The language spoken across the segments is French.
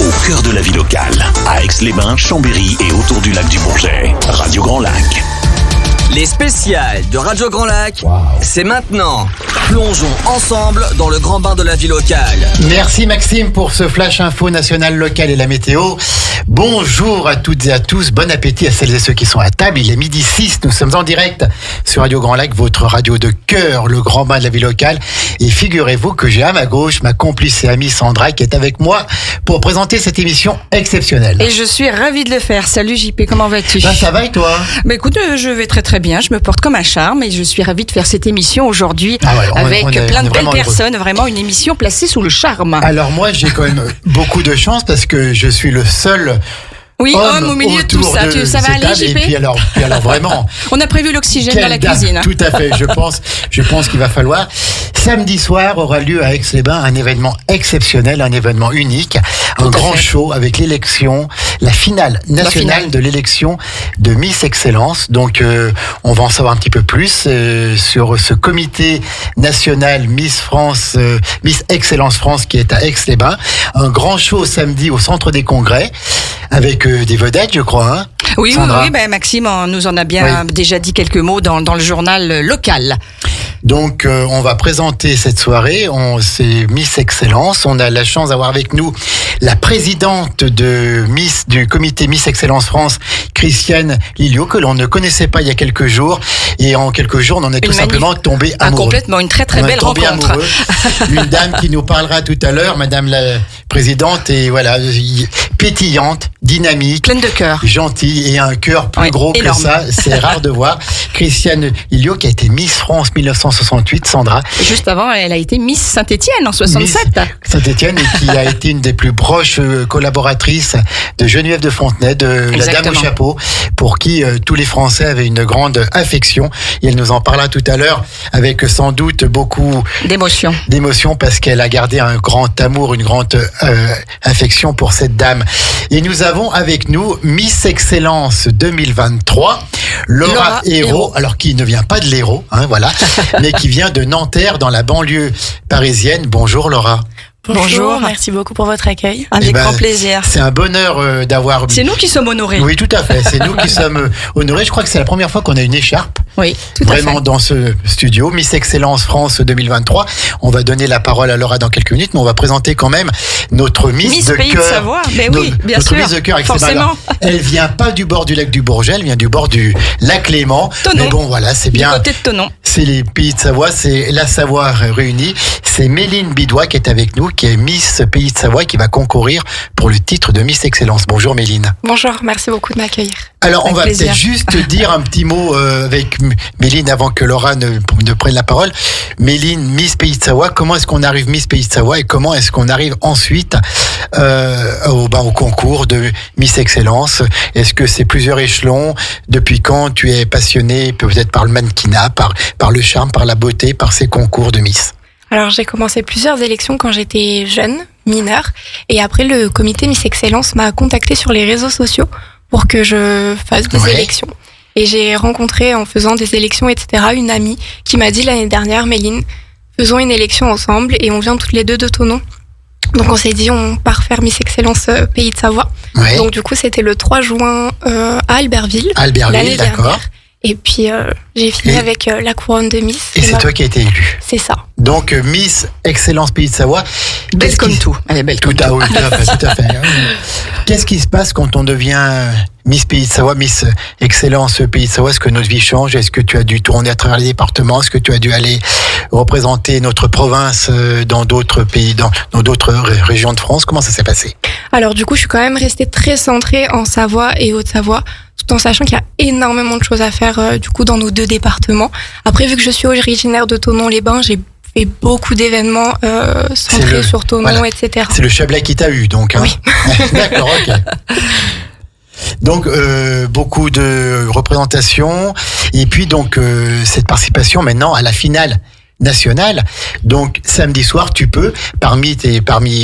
au cœur de la vie locale, à Aix-les-Bains, Chambéry et autour du lac du Bourget. Radio Grand Lac. Les spéciales de Radio Grand Lac, c'est maintenant. Plongeons ensemble dans le grand bain de la vie locale. Merci Maxime pour ce flash info national local et la météo. Bonjour à toutes et à tous, bon appétit à celles et ceux qui sont à table. Il est 12h06, nous sommes en direct sur Radio Grand Lac, votre radio de cœur, le grand bain de la vie locale. Et figurez-vous que j'ai à ma gauche ma complice et amie Sandra qui est avec moi pour présenter cette émission exceptionnelle. Et je suis ravie de le faire. Salut JP, comment vas-tu ? Ça va et toi ? Écoute, je vais très très bien, je me porte comme un charme et je suis ravie de faire cette émission aujourd'hui avec plein de belles personnes, vraiment une émission placée sous le charme. Alors moi j'ai quand même beaucoup de chance parce que je suis le seul homme au milieu de tout ça. Ça va aller, JP ? Et puis alors vraiment. On a prévu l'oxygène dans la cuisine. Tout à fait, je pense qu'il va falloir. Samedi soir aura lieu à Aix-les-Bains un événement exceptionnel, un événement unique, un grand show avec l'élection, la finale nationale de l'élection de Miss Excellence. Donc on va en savoir un petit peu plus sur ce comité national Miss France, Miss Excellence France qui est à Aix-les-Bains. Un grand show samedi au centre des congrès avec des vedettes, je crois. Hein, oui, Maxime nous en a bien déjà dit quelques mots dans le journal local. Donc, on va présenter cette soirée. C'est Miss Excellence. On a la chance d'avoir avec nous la présidente du comité Miss Excellence France, Christiane Lilio, que l'on ne connaissait pas il y a quelques jours. Et en quelques jours, on en est tout simplement tombé amoureux. Complètement, une très très belle rencontre. Une dame qui nous parlera tout à l'heure, Madame la présidente, et voilà, pétillante, dynamique, pleine de cœur, gentille et un cœur plus gros énorme. Que ça. C'est rare de voir. Christiane Lilio qui a été Miss France 1968, Sandra. Et juste avant, elle a été Miss Saint-Étienne en 67. Miss Saint-Étienne et qui a été une des plus proches collaboratrices de Geneviève de Fontenay, de la Dame au chapeau, pour qui tous les Français avaient une grande affection. Et elle nous en parlera tout à l'heure avec sans doute beaucoup d'émotion parce qu'elle a gardé un grand amour, une grande affection pour cette dame. Et nous avons avec nous Miss Excellence 2023, Laura Hérault, alors qui ne vient pas de l'Hérault, voilà, mais qui vient de Nanterre dans la banlieue parisienne. Bonjour Laura. Bonjour, merci beaucoup pour votre accueil. Avec grand plaisir. C'est un bonheur d'avoir... C'est nous qui sommes honorés. Oui, tout à fait. C'est nous qui sommes honorés. Je crois que c'est la première fois qu'on a une écharpe. Oui, tout à fait. Vraiment dans ce studio. Miss Excellence France 2023. On va donner la parole à Laura dans quelques minutes, mais on va présenter quand même notre Miss de Pays cœur. De Savoie. Mais oui, bien notre sûr. Miss de cœur. Forcément. Elle vient pas du bord du lac du Bourget, elle vient du bord du lac Léman. Thonon. Mais bon, voilà, c'est bien. Du côté de Thonon. C'est les Pays de Savoie, c'est la Savoie réunie. C'est Méline Bidois qui est avec nous, qui est Miss Pays de Savoie, qui va concourir pour le titre de Miss Excellence. Bonjour Méline. Bonjour, merci beaucoup de m'accueillir. Alors, on va peut-être juste dire un petit mot avec Méline avant que Laura ne prenne la parole. Méline, Miss Pays de Savoie, comment est-ce qu'on arrive Miss Pays de Savoie et comment est-ce qu'on arrive ensuite au concours de Miss Excellence? Est-ce que c'est plusieurs échelons? Depuis quand tu es passionnée peut-être par le mannequinat, par le charme, par la beauté, par ces concours de Miss? Alors, j'ai commencé plusieurs élections quand j'étais jeune, mineure, et après le comité Miss Excellence m'a contactée sur les réseaux sociaux pour que je fasse des élections. Et j'ai rencontré, en faisant des élections, etc., une amie qui m'a dit l'année dernière, Méline, faisons une élection ensemble et on vient toutes les deux de Thonon. Donc on s'est dit, on part faire Miss Excellence Pays de Savoie. Ouais. Donc du coup, c'était le 3 juin à Albertville, l'année dernière. Et puis, j'ai fini avec la couronne de Miss. Et c'est toi qui as été élue. C'est ça. Donc, Miss Excellence Pays de Savoie. Belle comme tout. Elle est belle comme tout. Tout à fait. Qu'est-ce qui se passe quand on devient Miss Pays de Savoie, Miss Excellence Pays de Savoie? Est-ce que notre vie change? Est-ce que tu as dû tourner à travers les départements? Est-ce que tu as dû aller représenter notre province dans d'autres pays, dans d'autres régions de France? Comment ça s'est passé? Alors, du coup, je suis quand même restée très centrée en Savoie et Haute-Savoie, tout en sachant qu'il y a énormément de choses à faire du coup dans nos deux départements. Après, vu que je suis originaire de Thonon-les-Bains, j'ai fait beaucoup d'événements centrés sur Thonon, etc. C'est le Chablais qui t'a eu, donc. Hein. Oui. D'accord, ok. Donc, beaucoup de représentations. Et puis, donc, cette participation maintenant à la finale nationale. Donc samedi soir, tu peux, parmi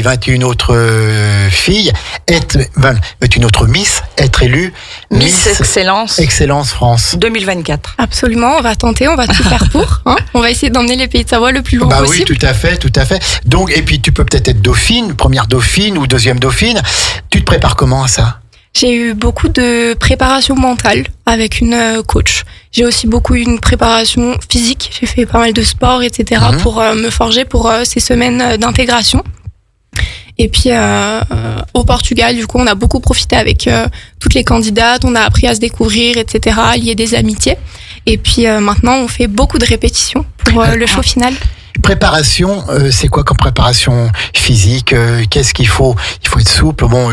21 autres filles, 21 autres Miss, être élue Miss Excellence France 2024. Absolument, on va tenter, on va tout faire pour. On va essayer d'emmener les Pays de Savoie le plus loin possible. Oui, tout à fait. Donc, et puis tu peux peut-être être dauphine, première dauphine ou deuxième dauphine. Tu te prépares comment à ça ? J'ai eu beaucoup de préparation mentale avec une coach. J'ai aussi beaucoup eu une préparation physique. J'ai fait pas mal de sport, etc. pour me forger pour ces semaines d'intégration. Et puis au Portugal, du coup, on a beaucoup profité avec toutes les candidates. On a appris à se découvrir, etc. À lier des amitiés. Et puis maintenant, on fait beaucoup de répétitions pour le show final. Préparation, c'est quoi comme préparation physique ? Qu'est-ce qu'il faut ? Il faut être souple. Bon,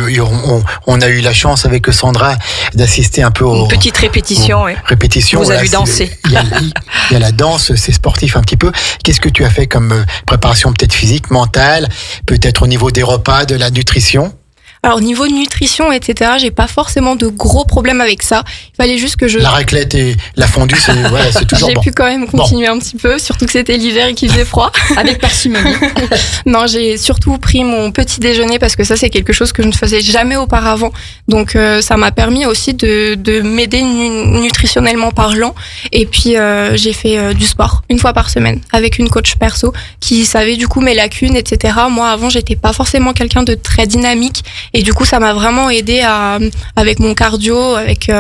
on a eu la chance avec Sandra d'assister un peu une petite répétition. Oui. Répétition. Vous avez vu danser. Il y a la danse, c'est sportif un petit peu. Qu'est-ce que tu as fait comme préparation peut-être physique, mentale, peut-être au niveau des repas, de la nutrition ? Alors, au niveau nutrition, etc., j'ai pas forcément de gros problèmes avec ça. Il fallait juste que La raclette et la fondue, c'est toujours bon. J'ai pu quand même continuer un petit peu, surtout que c'était l'hiver et qu'il faisait froid. Avec parcimonie. Non, j'ai surtout pris mon petit déjeuner parce que ça, c'est quelque chose que je ne faisais jamais auparavant. Donc, ça m'a permis aussi de m'aider nutritionnellement parlant. Et puis, j'ai fait du sport une fois par semaine avec une coach perso qui savait du coup mes lacunes, etc. Moi, avant, j'étais pas forcément quelqu'un de très dynamique. Et du coup, ça m'a vraiment aidé avec mon cardio, avec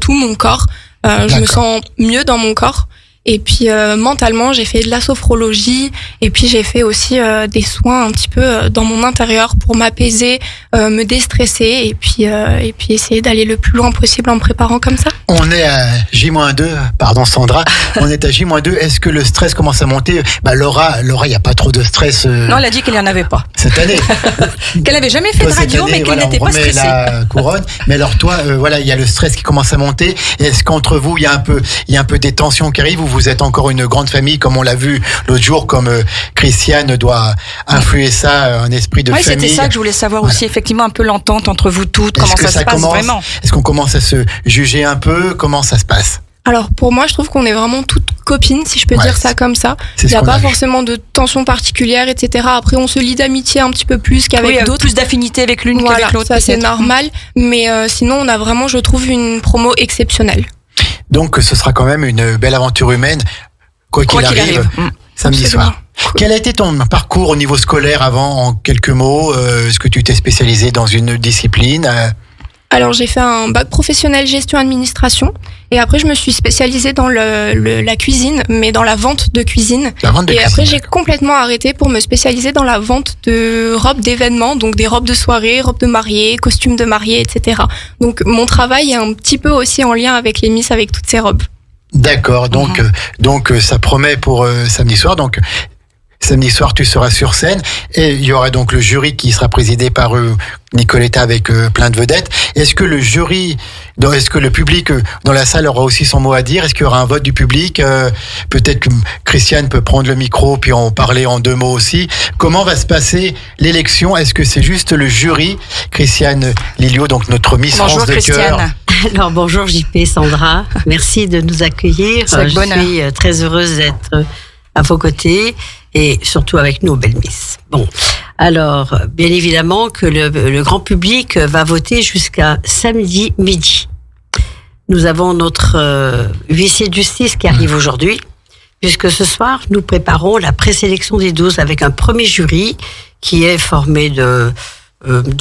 tout mon corps. Je me sens mieux dans mon corps. Et puis mentalement, j'ai fait de la sophrologie et puis j'ai fait aussi des soins un petit peu dans mon intérieur pour m'apaiser, me déstresser et puis essayer d'aller le plus loin possible en me préparant comme ça. On est à J-2, pardon Sandra, on est à J-2. Est-ce que le stress commence à monter ? Laura, il n'y a pas trop de stress. Non, elle a dit qu'il n'y en avait pas. Cette année. Qu'elle n'avait jamais fait de radio, mais qu'elle n'était pas stressée. La couronne. Mais alors toi, il y a le stress qui commence à monter. Est-ce qu'entre vous, il y a un peu des tensions qui arrivent ou vous êtes encore une grande famille, comme on l'a vu l'autre jour, comme Christiane doit influer ça, un esprit de famille. Oui, c'était ça que je voulais savoir aussi, effectivement, un peu l'entente entre vous toutes, comment ça se passe vraiment. Est-ce qu'on commence à se juger un peu ? Comment ça se passe ? Alors pour moi, je trouve qu'on est vraiment toutes copines, si je peux dire ça comme ça. Il n'y a pas forcément de tension particulière, etc. Après, on se lie d'amitié un petit peu plus qu'avec d'autres. Plus d'affinité avec l'une qu'avec l'autre. Ça, c'est normal. Mais sinon, on a vraiment, je trouve, une promo exceptionnelle. Donc, ce sera quand même une belle aventure humaine, quoi qu'il arrive. Samedi soir. Cool. Quel a été ton parcours au niveau scolaire avant, en quelques mots ? Est-ce que tu t'es spécialisé dans une discipline ? Alors, j'ai fait un bac professionnel gestion-administration. Et après, je me suis spécialisée dans la cuisine, mais dans la vente de cuisine. Et après, j'ai complètement arrêté pour me spécialiser dans la vente de robes d'événements, donc des robes de soirée, robes de mariée, costumes de mariée, etc. Donc, mon travail est un petit peu aussi en lien avec les Miss, avec toutes ces robes. D'accord, donc ça promet pour samedi soir. Donc, samedi soir, tu seras sur scène et il y aura donc le jury qui sera présidé par Nicoletta avec plein de vedettes. Est-ce que le public dans la salle aura aussi son mot à dire ? Est-ce qu'il y aura un vote du public ? Peut-être que Christiane peut prendre le micro puis en parler en deux mots aussi. Comment va se passer l'élection ? Est-ce que c'est juste le jury ? Christiane Lilio, donc notre Miss France de cœur. Alors bonjour JP, Sandra, merci de nous accueillir. Je suis très heureuse d'être à vos côtés et surtout avec nous, belle Miss. Bon, alors bien évidemment que le grand public va voter jusqu'à samedi midi. Nous avons notre huissier de justice qui arrive aujourd'hui, puisque ce soir nous préparons la présélection des 12 avec un premier jury qui est formé de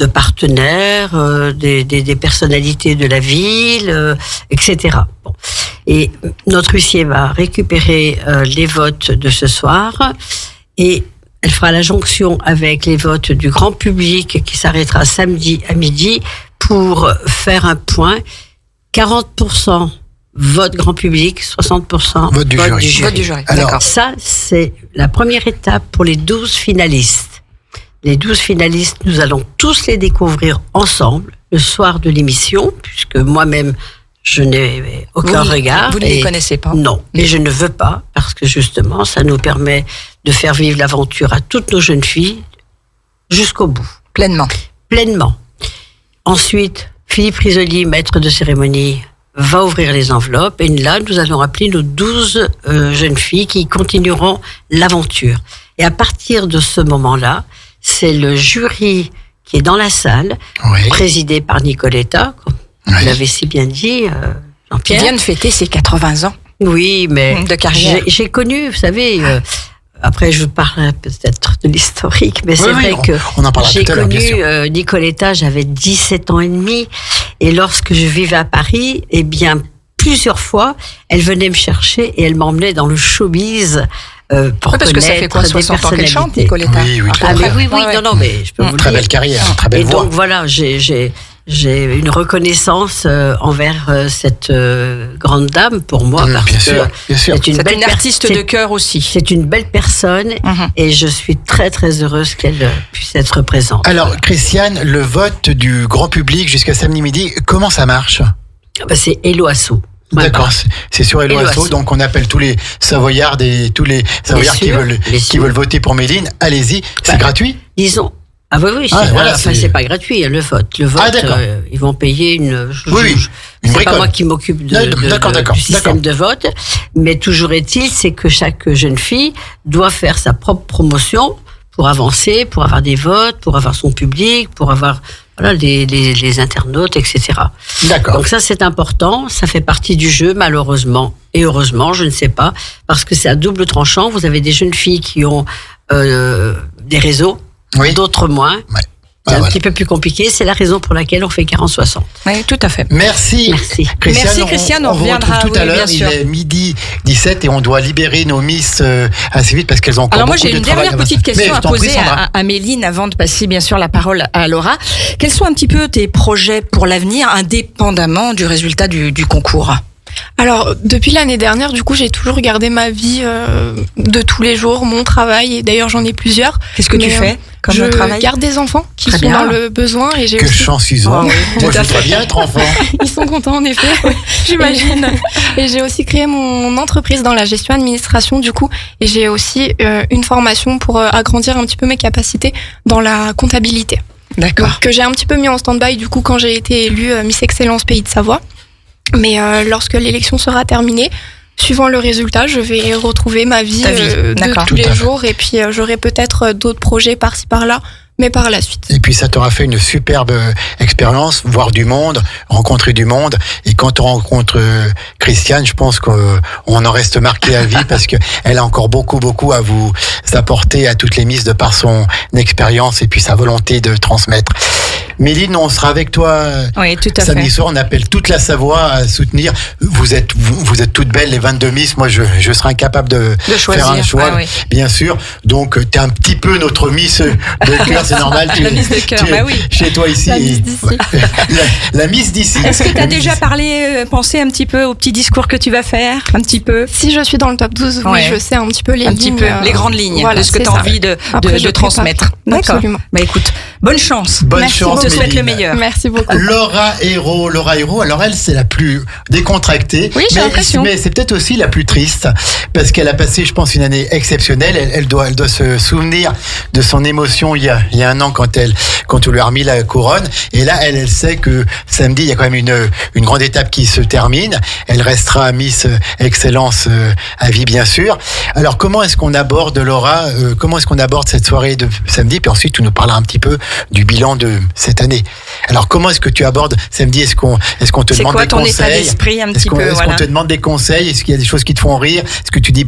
partenaires, des personnalités de la ville, etc. Bon. Et notre huissier va récupérer les votes de ce soir et elle fera la jonction avec les votes du grand public qui s'arrêtera samedi à midi pour faire un point. 40% vote grand public, 60% vote du jury. Alors, ça, c'est la première étape pour les 12 finalistes. Les 12 finalistes, nous allons tous les découvrir ensemble le soir de l'émission, puisque moi-même, je n'ai aucun regard. Vous ne les connaissez pas ? Non, mais je ne veux pas, parce que justement, ça nous permet de faire vivre l'aventure à toutes nos jeunes filles jusqu'au bout. Pleinement. Ensuite, Philippe Risoli, maître de cérémonie, va ouvrir les enveloppes et là, nous allons appeler nos 12 jeunes filles qui continueront l'aventure. Et à partir de ce moment-là, c'est le jury qui est dans la salle, présidé par Nicoletta, comme vous l'avez si bien dit, Jean-Pierre. Qui vient de fêter ses 80 ans. Oui, mais de carrière. J'ai connu, vous savez, après je parle peut-être de l'historique, mais c'est vrai que j'ai connu Nicoletta, j'avais 17 ans et demi, et lorsque je vivais à Paris, eh bien, plusieurs fois, elle venait me chercher et elle m'emmenait dans le showbiz. Pour parce que ça fait quoi, 60 ans qu'elle chante, Nicoletta? Oui, non, mais je peux vous le dire. Très belle carrière, très belle voix. Et donc voilà, j'ai une reconnaissance envers cette grande dame pour moi, parce bien sûr. c'est une belle artiste de cœur aussi. C'est une belle personne et je suis très très heureuse qu'elle puisse être présente. Alors Christiane, le vote du grand public jusqu'à samedi midi, comment ça marche? C'est Hello Asso. D'accord, c'est sur Hello Asso, donc on appelle tous les Savoyards et tous les Savoyards qui veulent voter pour Méline. Allez-y, c'est gratuit? Disons. Ah oui, c'est pas gratuit, le vote. Le vote, ils vont payer une c'est pas moi qui m'occupe du système de vote, mais toujours est-il, c'est que chaque jeune fille doit faire sa propre promotion pour avancer, pour avoir des votes, pour avoir son public, pour avoir les internautes, etc. D'accord. Donc ça, c'est important. Ça fait partie du jeu, malheureusement. Et heureusement, je ne sais pas. Parce que c'est à double tranchant. Vous avez des jeunes filles qui ont des réseaux, d'autres moins. Ouais. C'est un petit peu plus compliqué. C'est la raison pour laquelle on fait 40-60. Oui, tout à fait. Merci. Christiane, on reviendra tout à l'heure. Il est midi 17 et on doit libérer nos Miss assez vite parce qu'elles ont encore beaucoup de travail. Alors moi, j'ai une dernière petite question à poser à Méline avant de passer bien sûr la parole à Laura. Quels sont un petit peu tes projets pour l'avenir, indépendamment du résultat du concours? Alors, depuis l'année dernière, du coup, j'ai toujours gardé ma vie de tous les jours, mon travail, et d'ailleurs, j'en ai plusieurs. Qu'est-ce que tu fais comme travail? Je garde des enfants qui sont dans le besoin. Et j'ai chance ils ont. Moi, je voudrais bien être enfant. Ils sont contents, en effet, j'imagine. Et j'ai aussi créé mon entreprise dans la gestion administration, du coup, et j'ai aussi une formation pour agrandir un petit peu mes capacités dans la comptabilité. D'accord. Donc, que j'ai un petit peu mis en stand-by, du coup, quand j'ai été élue Miss Excellence Pays de Savoie. Mais lorsque l'élection sera terminée, suivant le résultat, je vais retrouver ma vie de tous les jours. Et puis j'aurai peut-être d'autres projets par-ci par-là, mais par la suite. Et puis ça t'aura fait une superbe expérience, voir du monde, rencontrer du monde. Et quand on rencontre Christiane, je pense qu'on en reste marqué à vie parce qu'elle a encore beaucoup à vous apporter à toutes les Miss de par son expérience et puis sa volonté de transmettre. Méline, on sera avec toi samedi soir. On appelle toute la Savoie à soutenir. Vous êtes toutes belles, les 22 Miss. Moi, je serai incapable de faire un choix, bien sûr. Donc, t'es un petit peu notre Miss de cœur, c'est normal. La Miss de cœur, chez toi ici. La Miss d'ici. La Miss d'ici. Est-ce que tu as déjà pensé un petit peu au petit discours que tu vas faire? Un petit peu? Si je suis dans le top 12, je sais un petit peu les grandes lignes de ce que tu as envie de transmettre. D'accord. Absolument. Bah écoute, bonne chance. Bonne chance. Je te souhaite le meilleur. Merci beaucoup. Laura Hérault, alors elle, c'est la plus décontractée. Oui, j'ai l'impression. Mais c'est peut-être aussi la plus triste, parce qu'elle a passé, je pense, une année exceptionnelle. Elle doit se souvenir de son émotion il y a un an quand on lui a remis la couronne. Et là, elle sait que samedi, il y a quand même une grande étape qui se termine. Elle restera Miss Excellence à vie, bien sûr. Alors, comment est-ce qu'on aborde, Laura, cette soirée de samedi? Puis ensuite, tu nous parleras un petit peu du bilan de cette année. Alors, comment est-ce que tu abordes samedi? Est-ce qu'on te demande des conseils? C'est quoi ton état d'esprit un petit peu? Est-ce qu'on te demande des conseils? Est-ce qu'il y a des choses qui te font rire? Est-ce que tu dis,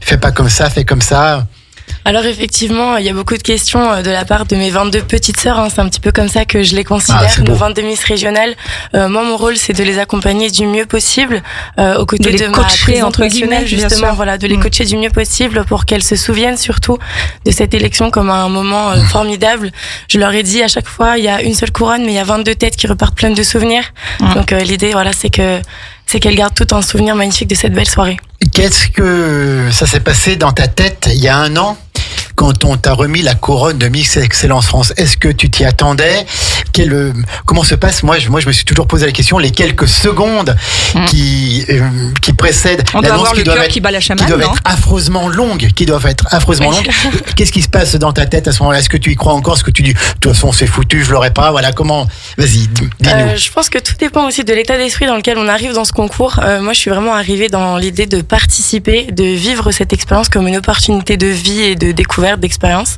fais pas comme ça, fais comme ça? Alors effectivement, il y a beaucoup de questions de la part de mes 22 petites sœurs. C'est un petit peu comme ça que je les considère, nos 22 Miss régionales. Moi, mon rôle, c'est de les accompagner du mieux possible, aux côtés de ma présidente nationale, justement, de les coacher du mieux possible pour qu'elles se souviennent surtout de cette élection comme un moment formidable. Je leur ai dit à chaque fois, il y a une seule couronne, mais il y a 22 têtes qui repartent pleines de souvenirs. Donc l'idée, c'est qu'elle garde tout un souvenir magnifique de cette belle soirée. Qu'est-ce que ça s'est passé dans ta tête il y a un an quand on t'a remis la couronne de Miss Excellence France? Est-ce que tu t'y attendais? comment se passe, moi je me suis toujours posé la question, les quelques secondes qui précèdent l'annonce qui doivent être affreusement longues, Qu'est-ce qui se passe dans ta tête à ce moment-là? Est-ce que tu y crois encore? Est-ce que tu dis, de toute façon c'est foutu, je l'aurai pas? Voilà, comment? Vas-y, dis-nous. Je pense que tout dépend aussi de l'état d'esprit dans lequel on arrive dans ce concours. Moi je suis vraiment arrivée dans l'idée de participer, de vivre cette expérience comme une opportunité de vie et de découverte, d'expérience.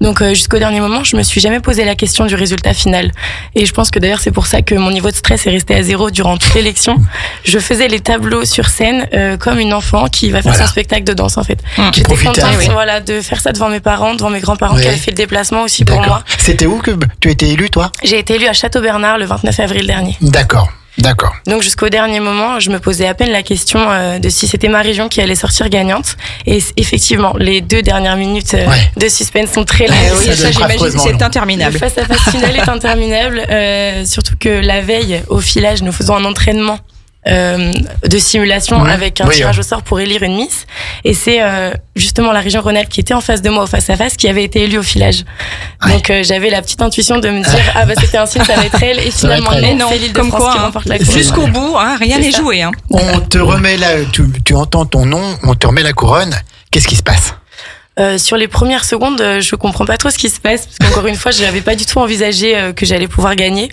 Donc jusqu'au dernier moment, je me suis jamais posé la question du résultat final. Et je pense que d'ailleurs c'est pour ça que mon niveau de stress est resté à 0 durant toute l'élection. Je faisais les tableaux sur scène comme une enfant qui va faire son spectacle de danse en fait. J'étais contente de faire ça devant mes parents, devant mes grands-parents qui avaient fait le déplacement aussi pour moi. C'était où que tu étais élue toi? J'ai été élue à Château-Bernard le 29 avril dernier. D'accord. Donc jusqu'au dernier moment, je me posais à peine la question de si c'était ma région qui allait sortir gagnante. Et effectivement, les 2 dernières minutes de suspense sont très longues. Ça j'imagine, c'est interminable. Le face-à-face final est interminable. Surtout que la veille, au filage, nous faisons un entraînement de simulation avec un tirage au sort pour élire une Miss. Et c'est justement la région Rhône-Alpes qui était en face de moi au face-à-face qui avait été élue au filage. Donc j'avais la petite intuition de me dire c'était un signe, ça va être elle. Et finalement non, c'est l'île de France qui remporte la couronne. Jusqu'au bout, rien n'est joué. On te remet tu entends ton nom, on te remet la couronne. Qu'est-ce qui se passe? Sur les premières secondes, je comprends pas trop ce qui se passe parce qu'encore une fois, je n'avais pas du tout envisagé que j'allais pouvoir gagner.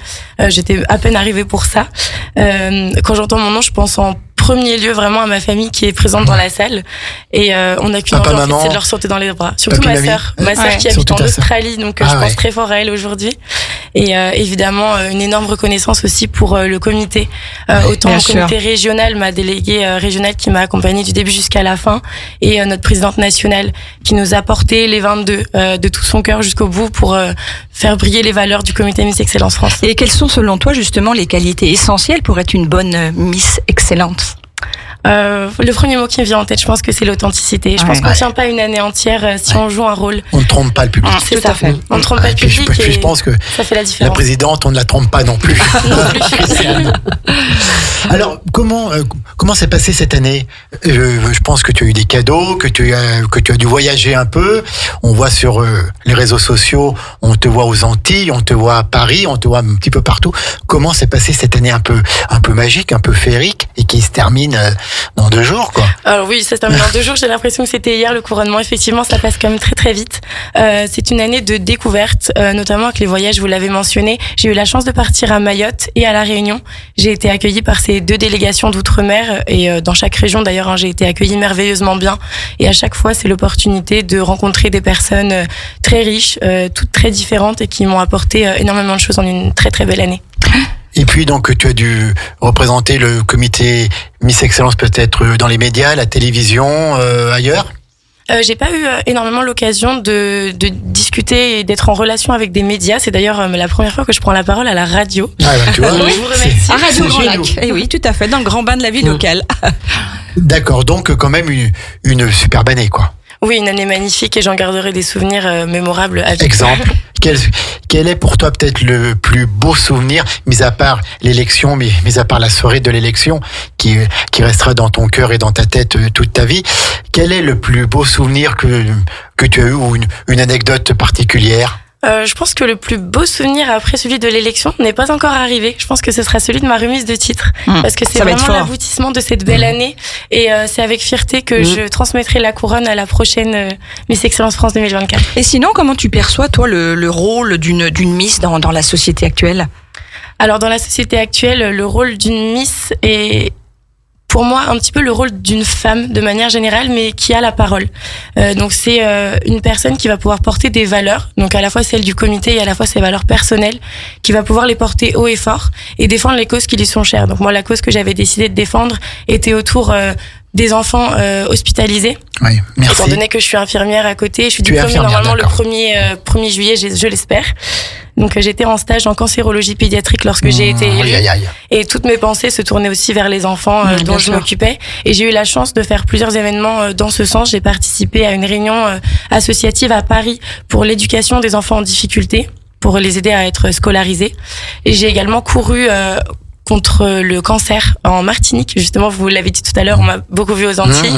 J'étais à peine arrivée pour ça. Quand j'entends mon nom, je pense en premier lieu vraiment à ma famille qui est présente dans la salle et on n'a qu'une envie en fait, c'est de leur sauter dans les bras. Surtout ma sœur qui habite en Australie, donc je pense très fort à elle aujourd'hui. Et évidemment une énorme reconnaissance aussi pour le comité. Autant le comité régional, ma déléguée régionale qui m'a accompagnée du début jusqu'à la fin, et notre présidente nationale qui nous a porté les 22 de tout son cœur jusqu'au bout pour faire briller les valeurs du comité Miss Excellence France. Et quelles sont selon toi justement les qualités essentielles pour être une bonne Miss Excellence? Le premier mot qui me vient en tête, je pense que c'est l'authenticité. Je pense qu'on ne tient pas une année entière si on joue un rôle. On ne trompe pas le public. C'est ça. On ne trompe pas le public. Je pense que ça fait la différence. La présidente, on ne la trompe pas non plus. Alors, comment s'est passé cette année? Je pense que tu as eu des cadeaux, que tu as dû voyager un peu. On voit sur les réseaux sociaux, on te voit aux Antilles, on te voit à Paris, on te voit un petit peu partout. Comment s'est passée cette année un peu magique, un peu féerique et qui se termine dans 2 jours, quoi? Alors oui, ça se termine en 2 jours. J'ai l'impression que c'était hier le couronnement. Effectivement, ça passe quand même très très vite. C'est une année de découverte, notamment avec les voyages. Vous l'avez mentionné. J'ai eu la chance de partir à Mayotte et à La Réunion. J'ai été accueillie par ces 2 délégations d'outre-mer et dans chaque région d'ailleurs, j'ai été accueillie merveilleusement bien. Et à chaque fois, c'est l'opportunité de rencontrer des personnes très riches, toutes très différentes et qui m'ont apporté énormément de choses en une très très belle année. Et puis donc tu as dû représenter le comité Miss Excellence peut-être dans les médias, la télévision, ailleurs? J'ai pas eu énormément l'occasion de discuter et d'être en relation avec des médias. C'est d'ailleurs la première fois que je prends la parole à la radio. Tu vois, je vous remercie. À Radio Grand Lac. Et oui, tout à fait, dans le grand bain de la vie locale. D'accord, donc quand même une superbe année, quoi. Oui, une année magnifique et j'en garderai des souvenirs mémorables à vie. Exemple, quel est pour toi peut-être le plus beau souvenir, mis à part l'élection, mis à part la soirée de l'élection, qui restera dans ton cœur et dans ta tête toute ta vie? Quel est le plus beau souvenir que tu as eu, ou une anecdote particulière? Je pense que le plus beau souvenir après celui de l'élection n'est pas encore arrivé. Je pense que ce sera celui de ma remise de titre. Parce que c'est vraiment l'aboutissement de cette belle année. Et c'est avec fierté que je transmettrai la couronne à la prochaine Miss Excellence France 2024. Et sinon, comment tu perçois, toi, le rôle d'une Miss dans la société actuelle? Alors, dans la société actuelle, le rôle d'une Miss est, pour moi, un petit peu le rôle d'une femme de manière générale, mais qui a la parole. Donc c'est une personne qui va pouvoir porter des valeurs, donc à la fois celles du comité et à la fois ses valeurs personnelles, qui va pouvoir les porter haut et fort et défendre les causes qui lui sont chères. Donc moi, la cause que j'avais décidé de défendre était autour des enfants hospitalisés. Oui, merci. Étant donné que je suis infirmière à côté, je suis diplômée normalement le 1er juillet, je l'espère. Donc j'étais en stage en cancérologie pédiatrique lorsque j'ai été élue. Et toutes mes pensées se tournaient aussi vers les enfants dont je m'occupais. Et j'ai eu la chance de faire plusieurs événements dans ce sens. J'ai participé à une réunion associative à Paris pour l'éducation des enfants en difficulté, pour les aider à être scolarisés. Et j'ai également couru contre le cancer en Martinique. Justement, vous l'avez dit tout à l'heure, on m'a beaucoup vu aux Antilles.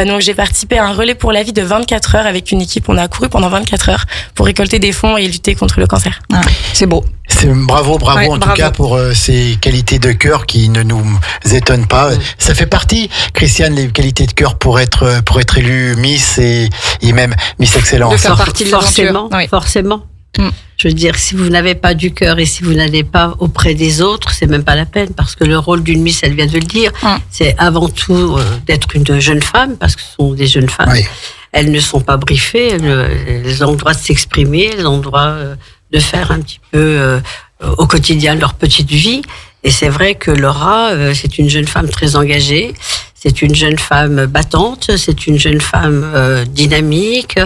Donc j'ai participé à un relais pour la vie de 24 heures avec une équipe. On a couru pendant 24 heures pour récolter des fonds et lutter contre le cancer. C'est beau. Bravo en tout cas pour ces qualités de cœur qui ne nous étonnent pas. Ça fait partie, Christiane, les qualités de cœur pour être élue Miss et même Miss Excellence. De faire partie de forcément. Forcément. Je veux dire, si vous n'avez pas du cœur et si vous n'allez pas auprès des autres, c'est même pas la peine, parce que le rôle d'une Miss, elle vient de le dire, c'est avant tout d'être une jeune femme, parce que ce sont des jeunes femmes. Oui. Elles ne sont pas briefées, elles ont le droit de s'exprimer, elles ont le droit de faire un petit peu au quotidien leur petite vie. Et c'est vrai que Laura, c'est une jeune femme très engagée. C'est une jeune femme battante, c'est une jeune femme dynamique,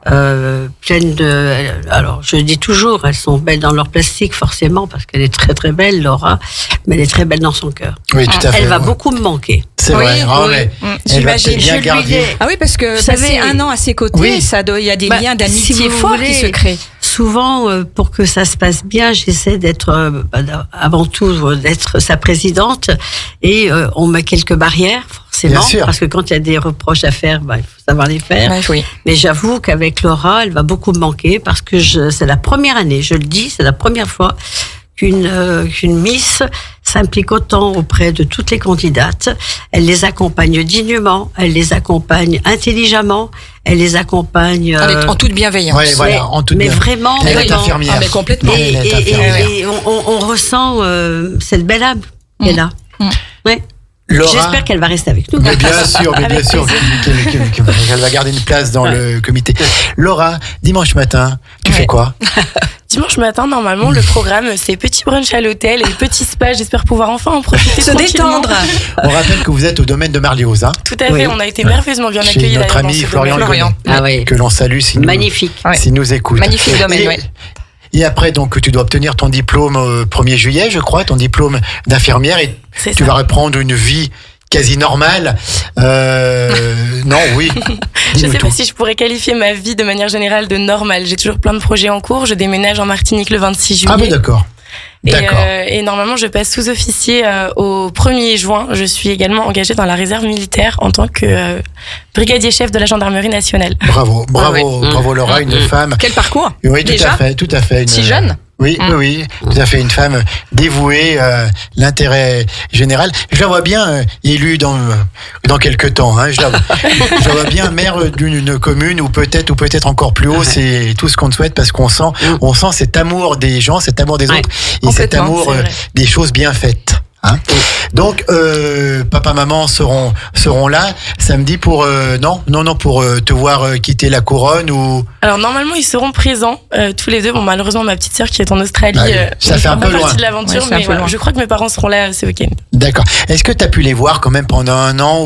pleine de... Alors, je dis toujours, elles sont belles dans leur plastique, forcément, parce qu'elle est très très belle, Laura, mais elle est très belle dans son cœur. Oui, tout à fait. Elle va beaucoup me manquer. C'est vrai, j'imagine. Ah oui, parce que passer un an à ses côtés, il y a des liens d'amitié forts qui se créent. Souvent, pour que ça se passe bien, j'essaie d'être, avant tout, d'être sa présidente, et on met quelques barrières, forcément, parce que quand il y a des reproches à faire, il faut savoir les faire. Oui. Mais j'avoue qu'avec Laura, elle va beaucoup me manquer, parce que c'est la première année, je le dis, c'est la première fois qu'une Miss s'implique autant auprès de toutes les candidates. Elle les accompagne dignement, elle les accompagne intelligemment, elle les accompagne... en toute bienveillance. Ouais, voilà, en toute bienveillance. Vraiment, elle est infirmière. Mais complètement. Et on ressent cette belle âme qu'elle est là. Ouais. Laura, j'espère qu'elle va rester avec nous. Mais bien sûr, qu'elle va garder une place dans le comité. Laura, dimanche matin, tu fais quoi? Dimanche matin, normalement, le programme, c'est petit brunch à l'hôtel et petit spa. J'espère pouvoir enfin en profiter. Se détendre. On rappelle que vous êtes au domaine de Marlioz. Tout à fait, on a été merveilleusement bien accueillis. Notre ami Florian, que l'on salue magnifique. S'il nous écoute. Magnifique domaine, Et après, donc, tu dois obtenir ton diplôme 1er juillet, je crois, ton diplôme d'infirmière, et tu vas reprendre une vie quasi normale. Non, oui. Je ne sais pas si je pourrais qualifier ma vie de manière générale de normale. J'ai toujours plein de projets en cours. Je déménage en Martinique le 26 juillet. Ah oui, d'accord. Et normalement, je passe sous-officier au 1er juin. Je suis également engagée dans la réserve militaire en tant que brigadier chef de la gendarmerie nationale. Bravo Laura, une femme. Quel parcours? Oui, tout à fait. Si jeune? Oui, tout à fait, une femme dévouée à l'intérêt général. Je la vois bien élue dans quelques temps. Je la vois bien maire d'une commune ou peut-être encore plus haut. C'est tout ce qu'on te souhaite, parce qu'on sent cet amour des gens, cet amour des autres et cet amour des choses bien faites. Donc papa, maman seront là samedi pour pour te voir quitter la couronne ou... Alors normalement ils seront présents tous les deux. Bon, malheureusement ma petite sœur qui est en Australie, ça fait un peu loin de l'aventure, mais voilà, je crois que mes parents seront là ce week-end. D'accord. Est-ce que tu as pu les voir quand même pendant un an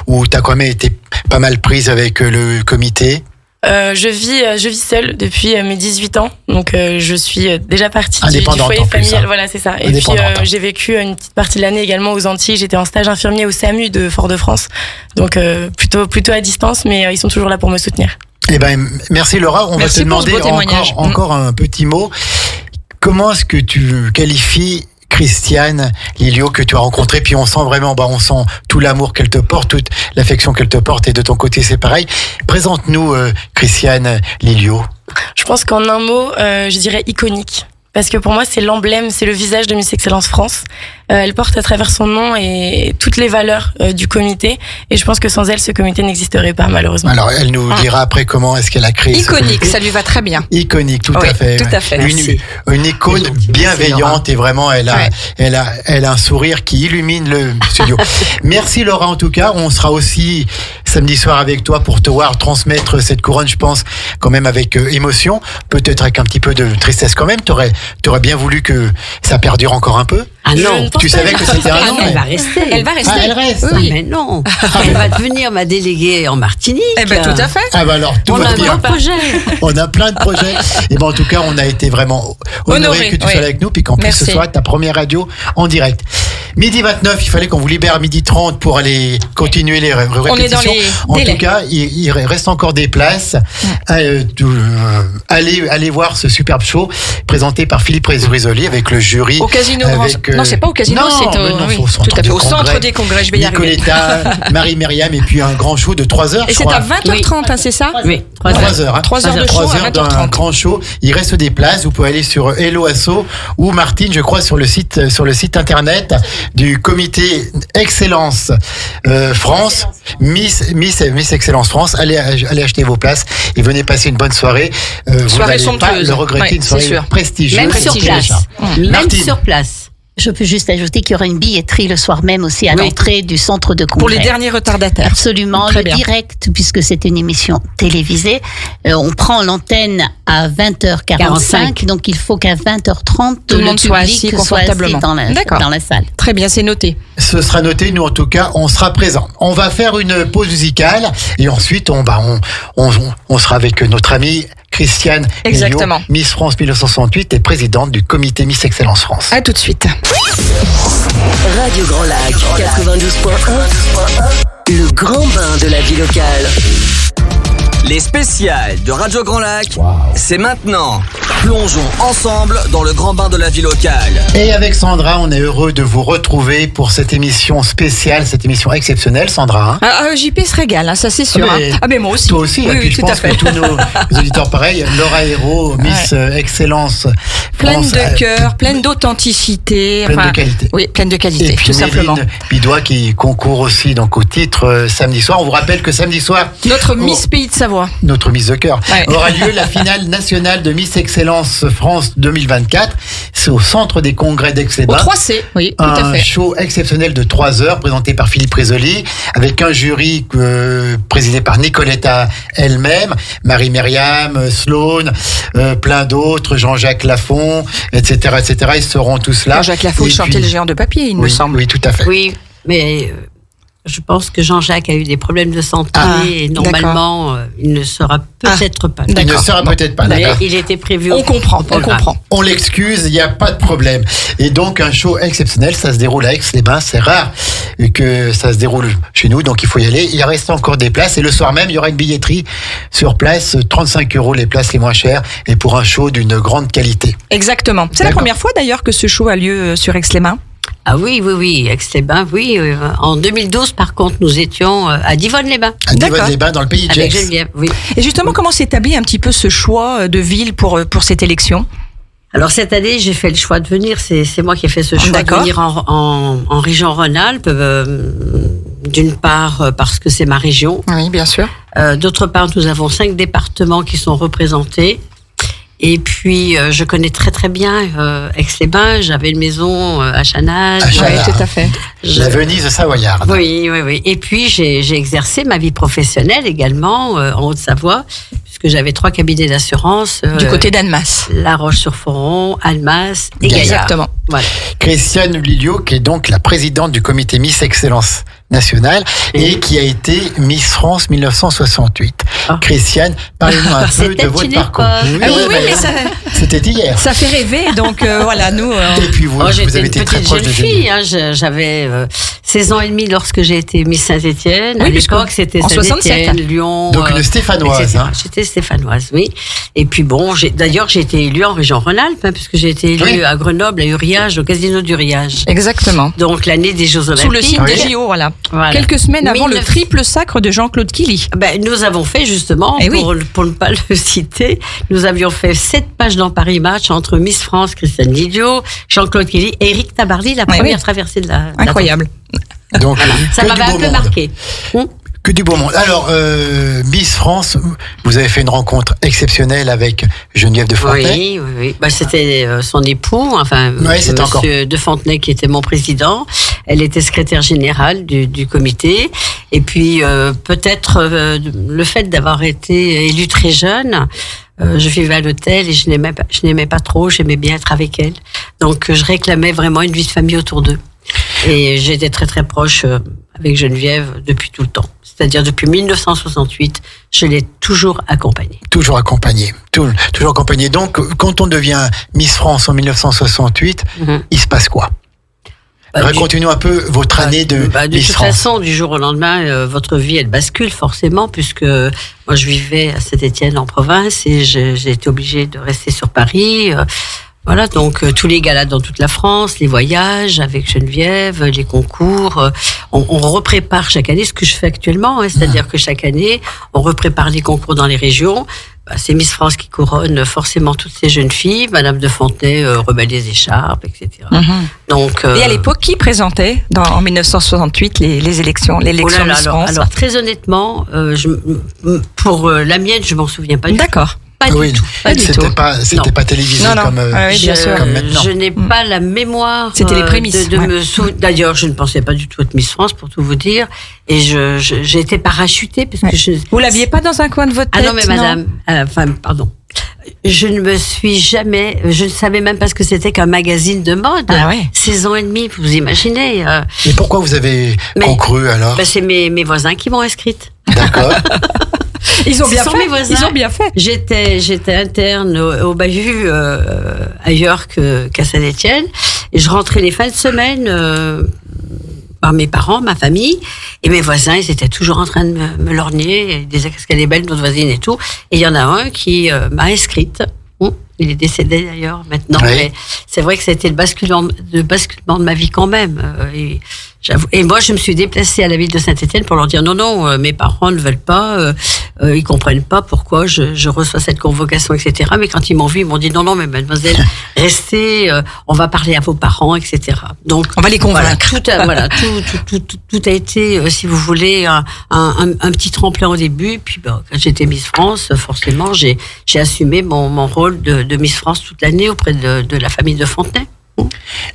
ou tu as quand même été pas mal prise avec le comité? Je vis seule depuis mes 18 ans, donc je suis déjà partie du foyer familial. Voilà, c'est ça. Et puis j'ai vécu une petite partie de l'année également aux Antilles. J'étais en stage infirmier au SAMU de Fort-de-France, donc plutôt à distance, mais ils sont toujours là pour me soutenir. Eh ben, merci Laura. On va te demander encore un petit mot. Comment est-ce que tu qualifies Christiane Lilio que tu as rencontrée, puis on sent vraiment, on sent tout l'amour qu'elle te porte, toute l'affection qu'elle te porte, et de ton côté c'est pareil. Présente-nous Christiane Lilio. Je pense qu'en un mot, je dirais iconique. Parce que pour moi, c'est l'emblème, c'est le visage de Miss Excellence France. Elle porte à travers son nom et toutes les valeurs du comité. Et je pense que sans elle, ce comité n'existerait pas, malheureusement. Alors, elle nous dira après comment est-ce qu'elle a créé iconique, ça lui va très bien. Iconique, tout à fait. Tout à fait. Une icône bienveillante, et vraiment, elle a un sourire qui illumine le studio. Merci Laura, en tout cas. On sera aussi samedi soir avec toi pour te voir transmettre cette couronne, je pense, quand même avec émotion. Peut-être avec un petit peu de tristesse quand même. T'aurais bien voulu que ça perdure encore un peu? Ah non, tu savais que c'était un an. Elle va rester. Elle va rester. Ah, elle reste. Oui. Mais non. Elle va devenir ma déléguée en Martinique. Eh ben, tout à fait. Ah bah alors, tout va bien. On a plein de projets. Et en tout cas, on a été vraiment honorés que tu sois avec nous, puis qu'en plus ce soit ta première radio en direct. Midi 29, il fallait qu'on vous libère à midi 30 pour aller continuer les répétitions. On est dans les délais. Tout cas, il reste encore des places. Allez voir ce superbe show présenté par Philippe Risoli avec le jury. Au Casino Non, c'est pas au casino, c'est au centre des congrès. Je vais y arriver. Nicoletta, Marie-Myriam, et puis un grand show de 3 heures. Et c'est à 20h30, c'est ça? Oui, 3 heures. 3 heures de show à 20h30. D'un grand show. Il reste des places. Vous pouvez aller sur Hello Asso ou Martine, je crois, sur le site internet du comité Excellence France, Miss Excellence France. Allez acheter vos places et venez passer une bonne soirée. Vous n'allez pas le regretter, une soirée prestigieuse. Même sur place. Même sur place. Je peux juste ajouter qu'il y aura une billetterie le soir même aussi à l'entrée du centre de congrès. Pour les derniers retardataires. Absolument, le direct, puisque c'est une émission télévisée. On prend l'antenne à 20h45, donc il faut qu'à 20h30, tout le monde soit assis confortablement dans la salle. Très bien, c'est noté. Ce sera noté, nous en tout cas, on sera présents. On va faire une pause musicale et ensuite on sera avec notre amie Christiane Exactement. Milliot, Miss France 1968 et présidente du comité Miss Excellence France. À tout de suite. Radio Grand Lac 92.1, le grand bain de la vie locale. Les spéciales de Radio Grand Lac, c'est maintenant. Plongeons ensemble dans le grand bain de la vie locale. Et avec Sandra, on est heureux de vous retrouver pour cette émission spéciale, cette émission exceptionnelle, Sandra. JP se régale, ça c'est sûr. Mais moi aussi. Toi aussi, oui, et puis je pense que tous nos auditeurs pareils, Laura Hérault, Miss Excellence. Pleine de cœur, pleine d'authenticité. Pleine de qualité. Oui, pleine de qualité, et puis tout simplement. Méline Bidois qui concourt aussi donc, au titre samedi soir. On vous rappelle que samedi soir... Notre Miss Pays de Savoie. Notre Miss de cœur. Aura lieu la finale nationale de Miss Excellence France 2024. C'est au centre des congrès d'Aix-les-Bains. Au 3C, oui, tout à fait. Un show exceptionnel de 3 heures présenté par Philippe Rizzoli avec un jury présidé par Nicoletta elle-même, Marie-Myriam, Sloane, plein d'autres, Jean-Jacques Lafont, etc., etc. Ils seront tous là. Jean-Jacques Lafont chantait le géant de papier, il me semble. Oui, tout à fait. Oui, mais... Je pense que Jean-Jacques a eu des problèmes de santé et normalement, il ne sera peut-être pas. Il ne sera peut-être pas là. Il était prévu. On comprend. On l'excuse, il n'y a pas de problème. Et donc, un show exceptionnel, ça se déroule à Aix-les-Bains. C'est rare que ça se déroule chez nous, donc il faut y aller. Il reste encore des places. Et le soir même, il y aura une billetterie sur place, 35 € les places les moins chères, et pour un show d'une grande qualité. Exactement. C'est la première fois d'ailleurs que ce show a lieu sur Aix-les-Bains. Ah oui, Aix-les-Bains, oui. En 2012, par contre, nous étions à Divonne-les-Bains. À Divonne-les-Bains, dans le pays de Avec Geneviève, oui. Et justement, comment s'établit un petit peu ce choix de ville pour cette élection ? Alors cette année, j'ai fait le choix de venir. C'est moi qui ai fait ce choix de venir en région Rhône-Alpes. D'une part, parce que c'est ma région. Oui, bien sûr. D'autre part, nous avons 5 départements qui sont représentés. Et puis, je connais très très bien Aix-les-Bains. J'avais une maison à Chanal. Oui, tout à fait. La Venise savoyarde. Oui. Et puis, j'ai exercé ma vie professionnelle également en Haute-Savoie, puisque j'avais 3 cabinets d'assurance. Du côté d'Annemasse. La Roche-sur-Foron, Annemasse et Gaillard. Exactement. Voilà. Christiane Lilio, qui est donc la présidente du comité Miss Excellence nationale et qui a été Miss France 1968. Christiane, parlez-nous un peu de votre parcours. Oui, mais c'était hier. Ça fait rêver, donc voilà, nous... Et puis vous avez été très proche de fille, j'avais 16 ans et demi lorsque j'ai été Miss Saint-Étienne. Oui, à l'époque, c'était Saint-Étienne, Lyon... Donc une stéphanoise. J'étais stéphanoise, oui. Et puis bon, d'ailleurs, j'ai été élue en région Rhône-Alpes, puisque j'ai été élue à Grenoble, à Uriage, au Casino d'Uriage. Exactement. Donc l'année des Jeux Olympiques. Sous le signe des JO, voilà. Quelques semaines avant le triple sacre de Jean-Claude Killy. Nous avons fait justement, pour ne pas le citer, nous avions fait 7 pages dans Paris Match entre Miss France, Christiane Lilio, Jean-Claude Killy et Éric Tabarly, la première traversée de la... Incroyable. Donc, ça m'avait un peu marqué. Que du beau monde. Alors, Miss France, vous avez fait une rencontre exceptionnelle avec Geneviève de Fontenay. Oui. C'était son époux, Monsieur de Fontenay qui était mon président. Elle était secrétaire générale du comité. Et puis, peut-être le fait d'avoir été élue très jeune, je vivais à l'hôtel et je n'aimais pas trop, j'aimais bien être avec elle. Donc, je réclamais vraiment une vie de famille autour d'eux. Et j'étais très très proche avec Geneviève depuis tout le temps. C'est-à-dire depuis 1968, je l'ai toujours accompagnée. Toujours accompagnée. Toujours accompagnée. Donc, quand on devient Miss France en 1968, il se passe quoi ? Racontez-nous un peu votre année de Miss France. De toute façon, du jour au lendemain, votre vie, elle bascule forcément, puisque moi, je vivais à Saint-Étienne en province et j'ai été obligée de rester sur Paris. Voilà, donc tous les galas dans toute la France, les voyages avec Geneviève, les concours, on reprépare chaque année ce que je fais actuellement, hein, c'est-à-dire que chaque année, on reprépare les concours dans les régions. C'est Miss France qui couronne forcément toutes ces jeunes filles, Madame de Fontenay remet les écharpes, etc. Donc, et à l'époque, qui présentait en 1968 les élections Miss France? Alors très honnêtement, pour la mienne, je m'en souviens pas du tout. D'accord. Pas du tout. C'était pas télévisé comme maintenant. Je n'ai pas la mémoire. C'était les prémices. D'ailleurs, je ne pensais pas du tout être Miss France, pour tout vous dire. Et j'ai été parachutée parce que Vous l'aviez pas dans un coin de votre tête? Ah non, mais madame, pardon. Je ne savais même pas ce que c'était qu'un magazine de mode. 16 ans et demi, vous imaginez. Et pourquoi vous avez concouru alors? C'est mes voisins qui m'ont inscrite. D'accord. Ils ont bien fait. J'étais interne au Bahut ailleurs qu'à Saint-Étienne, et je rentrais les fins de semaine par mes parents, ma famille, et mes voisins, ils étaient toujours en train de me lorgner, ils disaient qu'est-ce qu'elle est belle, notre voisine et tout. Et il y en a un qui m'a inscrite. Il est décédé d'ailleurs maintenant, mais c'est vrai que c'était le basculement de ma vie quand même. Et moi, je me suis déplacée à la ville de Saint-Étienne pour leur dire non, mes parents ne veulent pas, ils comprennent pas pourquoi je reçois cette convocation, etc. Mais quand ils m'ont vu, ils m'ont dit non, mais mademoiselle, restez, on va parler à vos parents, etc. Donc on va les convaincre. Tout a été, si vous voulez, un petit tremplin au début. Puis quand j'étais Miss France, forcément, j'ai assumé mon rôle de Miss France toute l'année auprès de la famille de Fontenay.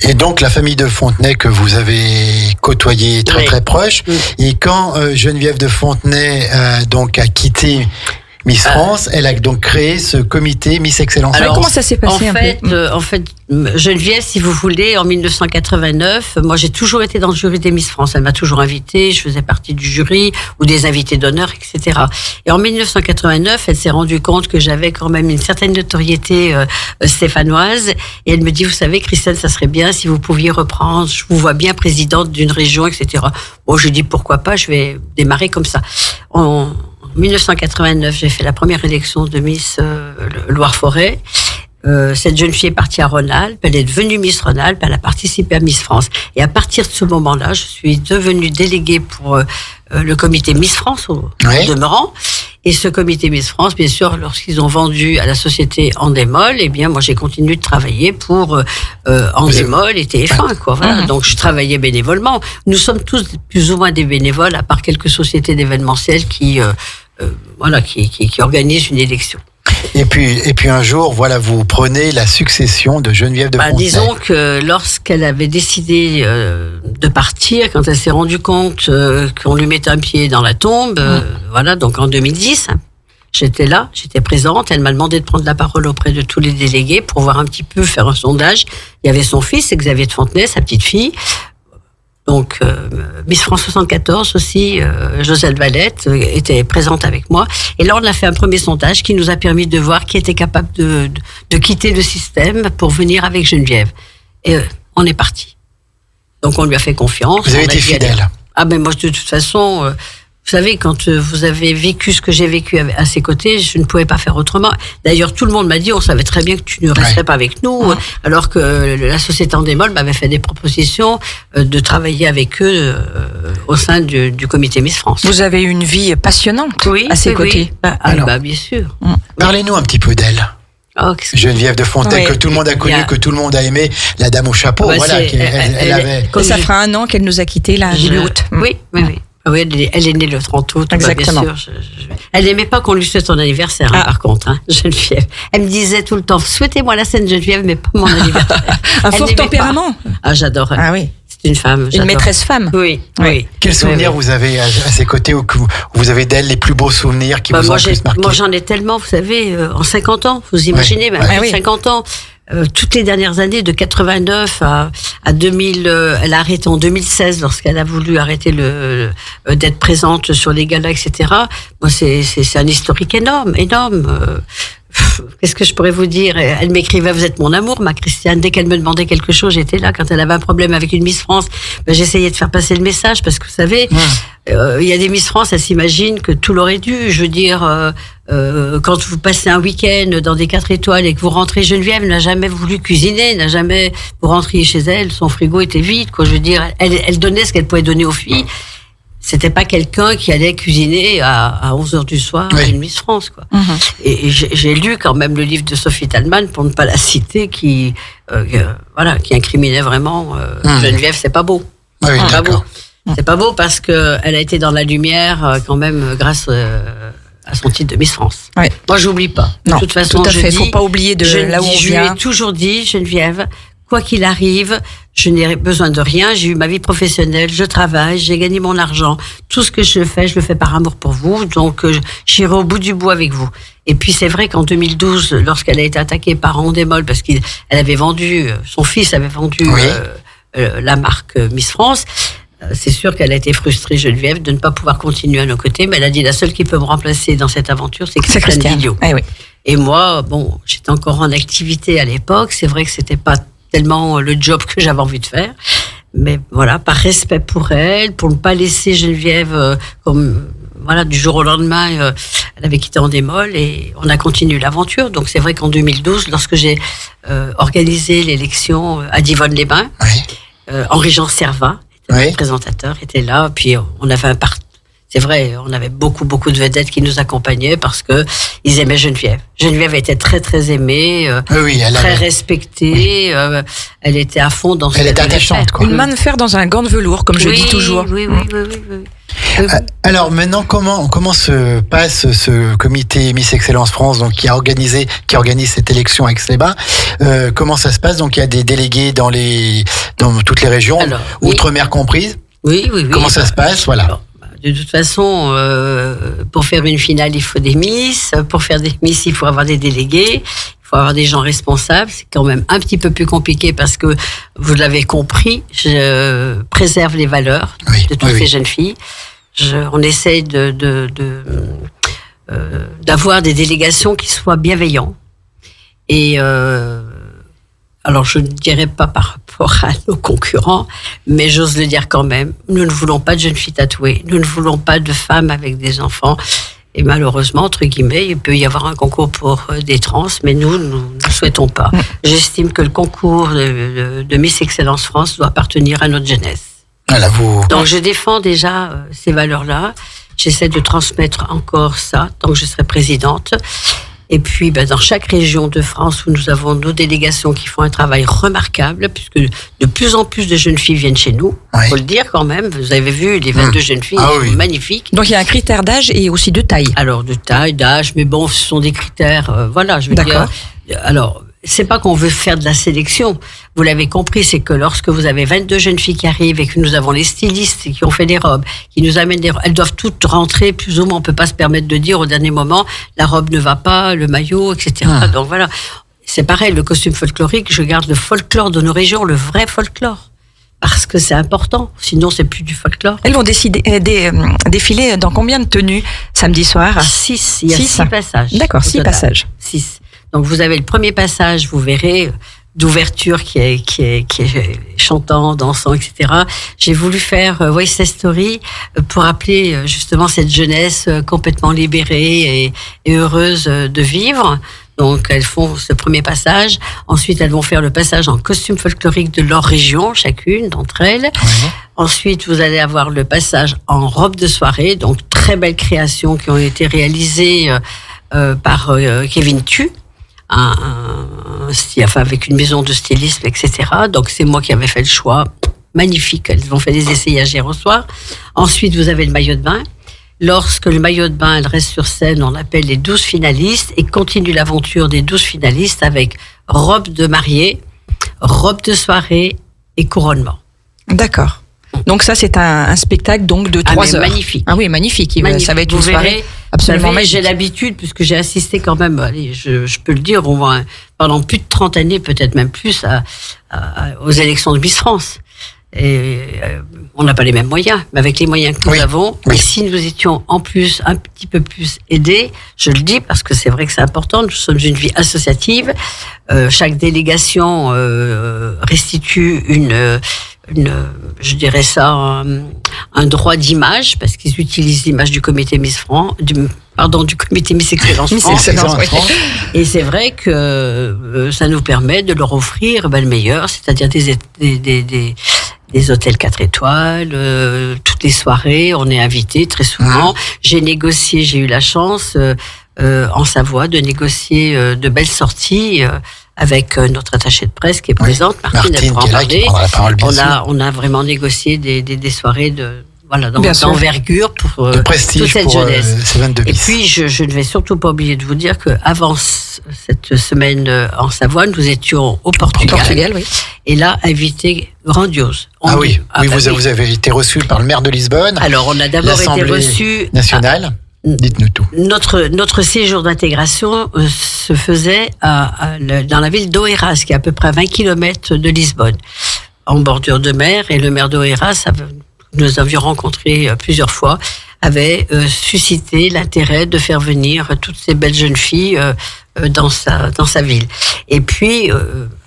Et donc la famille de Fontenay que vous avez côtoyée très proche. Et quand Geneviève de Fontenay donc a quitté Miss France, elle a donc créé ce comité Miss Excellence. Alors comment ça s'est passé en fait, Geneviève, si vous voulez, en 1989, moi j'ai toujours été dans le jury des Miss France. Elle m'a toujours invitée, je faisais partie du jury ou des invités d'honneur, etc. Et en 1989, elle s'est rendue compte que j'avais quand même une certaine notoriété stéphanoise, et elle me dit, vous savez, Christine, ça serait bien si vous pouviez reprendre, je vous vois bien présidente d'une région, etc. Bon, je dis pourquoi pas, je vais démarrer comme ça. En 1989, j'ai fait la première élection de Miss Loire-Forêt. Cette jeune fille est partie à Rhône-Alpes, elle est devenue Miss Rhône-Alpes, elle a participé à Miss France. Et à partir de ce moment-là, je suis devenue déléguée pour le comité Miss France au demeurant. Et ce comité Miss France, bien sûr, lorsqu'ils ont vendu à la société Endemol, eh bien, moi, j'ai continué de travailler pour Endemol et TF1, quoi. Voilà. Donc, je travaillais bénévolement. Nous sommes tous plus ou moins des bénévoles, à part quelques sociétés d'événementiel qui organisent une élection. Et puis un jour, voilà, vous prenez la succession de Geneviève de Fontenay. Disons que lorsqu'elle avait décidé de partir, quand elle s'est rendue compte qu'on lui mettait un pied dans la tombe, voilà, donc en 2010, j'étais là, j'étais présente. Elle m'a demandé de prendre la parole auprès de tous les délégués pour voir un petit peu, faire un sondage. Il y avait son fils, Xavier de Fontenay, sa petite fille. Donc, Miss France 74 aussi, Josette Valette était présente avec moi. Et là, on a fait un premier sondage qui nous a permis de voir qui était capable de quitter le système pour venir avec Geneviève. Et on est parti. Donc, on lui a fait confiance. Vous avez été fidèle. Ah ben moi, de toute façon... Vous savez, quand vous avez vécu ce que j'ai vécu à ses côtés, je ne pouvais pas faire autrement. D'ailleurs, tout le monde m'a dit, on savait très bien que tu ne resterais pas avec nous, alors que la société Endemol m'avait fait des propositions de travailler avec eux au sein du comité Miss France. Vous avez eu une vie passionnante à ses côtés. Alors, bien sûr. Parlez-nous un petit peu d'elle. Geneviève de Fontenay, que tout le monde a connue, que tout le monde a aimé, la dame au chapeau, voilà. Ça fera 1 an qu'elle nous a quittés, là, début août. Oui. Oui, elle est née le 30 août. Exactement. Bien sûr, elle n'aimait pas qu'on lui souhaite son anniversaire, par contre, Geneviève. Elle me disait tout le temps, souhaitez-moi la scène Geneviève, mais pas mon anniversaire. Un fort tempérament. J'adorais. Ah oui. C'est une femme. Une maîtresse femme. Oui. Quels souvenirs vous avez à ses côtés, ou vous avez d'elle les plus beaux souvenirs qui vous ont le plus marqué? Moi, j'en ai tellement, vous savez, en 50 ans, vous imaginez, 50 ans. Toutes les dernières années, de 89 à 2000, elle a arrêté en 2016 lorsqu'elle a voulu arrêter d'être présente sur les galas, etc. Moi, c'est un historique énorme. qu'est-ce que je pourrais vous dire? Elle m'écrivait, vous êtes mon amour, ma Christiane. Dès qu'elle me demandait quelque chose, j'étais là. Quand elle avait un problème avec une Miss France, j'essayais de faire passer le message parce que vous savez, il y a des Miss France, elles s'imaginent que tout leur est dû. Je veux dire, quand vous passez un week-end dans des 4 étoiles et que vous rentrez, Geneviève n'a jamais voulu cuisiner, vous rentriez chez elle, son frigo était vide, quoi. Je veux dire, elle donnait ce qu'elle pouvait donner aux filles. C'était pas quelqu'un qui allait cuisiner à 11h du soir à une Miss France, quoi. Et j'ai lu quand même le livre de Sophie Talman, pour ne pas la citer, qui incriminait vraiment Geneviève, c'est pas beau. Oui, c'est pas beau. C'est pas beau parce que elle a été dans la lumière quand même grâce à son titre de Miss France. Oui. Moi, j'oublie pas. Non, de toute façon, tout à fait. Faut pas oublier de là où on vient. Je lui ai toujours dit, Geneviève, quoi qu'il arrive, je n'ai besoin de rien. J'ai eu ma vie professionnelle, je travaille, j'ai gagné mon argent. Tout ce que je le fais par amour pour vous. Donc, j'irai au bout du bout avec vous. Et puis, c'est vrai qu'en 2012, lorsqu'elle a été attaquée par Endemol, parce qu'elle avait vendu, son fils avait vendu la marque Miss France, c'est sûr qu'elle a été frustrée, Geneviève, de ne pas pouvoir continuer à nos côtés. Mais elle a dit, la seule qui peut me remplacer dans cette aventure, c'est Christiane Didio. Oui. Et moi, bon, j'étais encore en activité à l'époque. C'est vrai que c'était pas tellement le job que j'avais envie de faire. Mais voilà, par respect pour elle, pour ne pas laisser Geneviève du jour au lendemain, elle avait quitté Endemol et on a continué l'aventure. Donc c'est vrai qu'en 2012, lorsque j'ai organisé l'élection à Divonne-les-Bains, Henri-Jean Servat, le présentateur, était là. Puis on avait c'est vrai, on avait beaucoup de vedettes qui nous accompagnaient parce que ils aimaient Geneviève. Geneviève était très très aimée, très respectée. Elle était à fond dans ce qu'elle était attachante, quoi. Une main de fer dans un gant de velours, comme je dis toujours. Oui. Alors maintenant, comment se passe ce comité Miss Excellence France, donc qui organise cette élection à Aix-les-Bains? Comment ça se passe? Donc il y a des délégués dans toutes les régions, outre-mer comprise. Oui. Comment ça se passe? Voilà. Alors, de toute façon, pour faire une finale, il faut des Miss. Pour faire des Miss, il faut avoir des délégués. Il faut avoir des gens responsables. C'est quand même un petit peu plus compliqué parce que, vous l'avez compris, je préserve les valeurs de toutes ces jeunes filles. On essaie d'avoir des délégations qui soient bienveillantes. Et alors, je ne dirais pas par rapport à nos concurrents, mais j'ose le dire quand même. Nous ne voulons pas de jeunes filles tatouées. Nous ne voulons pas de femmes avec des enfants. Et malheureusement, entre guillemets, il peut y avoir un concours pour des trans, mais nous ne souhaitons pas. J'estime que le concours de Miss Excellence France doit appartenir à notre jeunesse. Donc, je défends déjà ces valeurs-là. J'essaie de transmettre encore ça tant que je serai présidente. Et puis, dans chaque région de France où nous avons nos délégations qui font un travail remarquable, puisque de plus en plus de jeunes filles viennent chez nous, il faut le dire quand même. Vous avez vu les 22 jeunes filles, magnifiques. Donc, il y a un critère d'âge et aussi de taille. Alors, de taille, d'âge, mais bon, ce sont des critères, je veux dire. Alors, c'est pas qu'on veut faire de la sélection. Vous l'avez compris, c'est que lorsque vous avez 22 jeunes filles qui arrivent et que nous avons les stylistes qui ont fait des robes, qui nous amènent des robes, elles doivent toutes rentrer plus ou moins. On peut pas se permettre de dire au dernier moment, la robe ne va pas, le maillot, etc. Donc voilà. C'est pareil, le costume folklorique, je garde le folklore de nos régions, le vrai folklore. Parce que c'est important. Sinon, c'est plus du folklore. Elles vont défiler dans combien de tenues samedi soir? 6. Il y a 6 passages. D'accord, 6 passages. 6. Donc, vous avez le premier passage, vous verrez, d'ouverture qui est chantant, dansant, etc. J'ai voulu faire West Side Story pour rappeler justement cette jeunesse complètement libérée et heureuse de vivre. Donc, elles font ce premier passage. Ensuite, elles vont faire le passage en costume folklorique de leur région, chacune d'entre elles. Ensuite, vous allez avoir le passage en robe de soirée. Donc, très belles créations qui ont été réalisées par Kevin Tu. Avec une maison de stylisme, etc. Donc, c'est moi qui avais fait le choix. Magnifique. Elles ont fait des essayages hier au soir. Ensuite, vous avez le maillot de bain. Lorsque le maillot de bain, elle reste sur scène, on appelle les 12 finalistes et continue l'aventure des 12 finalistes avec robe de mariée, robe de soirée et couronnement. D'accord. Donc ça, c'est un spectacle donc de 3 heures. Magnifique. Ah oui, magnifique. Ça va être une soirée absolument magique. J'ai l'habitude, puisque j'ai assisté quand même, je peux le dire, pendant plus de 30 années, peut-être même plus, aux élections de Miss France. on n'a pas les mêmes moyens, mais avec les moyens que nous avons, et si nous étions en plus un petit peu plus aidés, je le dis parce que c'est vrai que c'est important, nous sommes une vie associative, chaque délégation restitue je dirais ça, un droit d'image, parce qu'ils utilisent l'image du comité Miss France, du comité Miss Excellence France. Et c'est vrai que ça nous permet de leur offrir le meilleur, c'est-à-dire des hôtels 4 étoiles, toutes les soirées, on est invité très souvent. J'ai eu la chance en Savoie de négocier de belles sorties avec notre attachée de presse qui est présente, Martine, elle pourra en parler. On a vraiment négocié des soirées d'envergure pour toute cette jeunesse. Et puis, je ne vais surtout pas oublier de vous dire qu'avant cette semaine en Savoie, nous étions au Portugal. Et là, invité grandiose. Vous avez été reçu par le maire de Lisbonne. Alors, on a d'abord été reçu nationale. Dites-nous tout. Notre séjour d'intégration se faisait dans la ville d'Oeiras, qui est à peu près à 20 km de Lisbonne, en bordure de mer. Et le maire d'Oeiras, nous avions rencontré plusieurs fois, avait suscité l'intérêt de faire venir toutes ces belles jeunes filles dans sa ville. Et puis,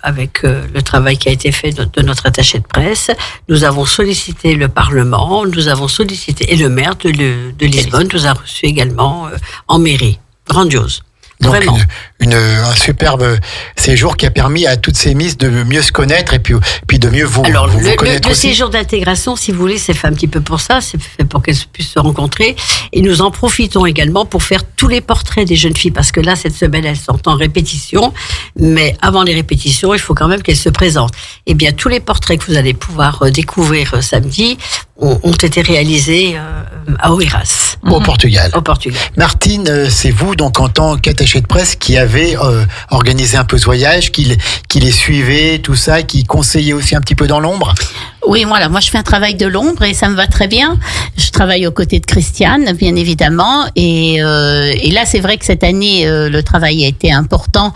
avec le travail qui a été fait de notre attaché de presse, nous avons sollicité le Parlement, et le maire de Lisbonne nous a reçus également en mairie. Grandiose. Donc vraiment. Un superbe séjour qui a permis à toutes ces Miss de mieux se connaître et puis de mieux vous connaître le aussi. séjour d'intégration, si vous voulez, c'est fait un petit peu pour ça, c'est fait pour qu'elles puissent se rencontrer. Et nous en profitons également pour faire tous les portraits des jeunes filles, parce que là, cette semaine, elles sont en répétition. Mais avant les répétitions, il faut quand même qu'elles se présentent. Eh bien, tous les portraits que vous allez pouvoir découvrir samedi ont été réalisés à Oeiras. Au Portugal. Martine, c'est vous, donc, en tant qu'attachée de presse, qui avez organisé un peu ce voyage, qui les suivait, tout ça, qui conseillait aussi un petit peu dans l'ombre? Oui, voilà, moi je fais un travail de l'ombre et ça me va très bien. Je travaille aux côtés de Christiane, bien évidemment, et là c'est vrai que cette année le travail a été important,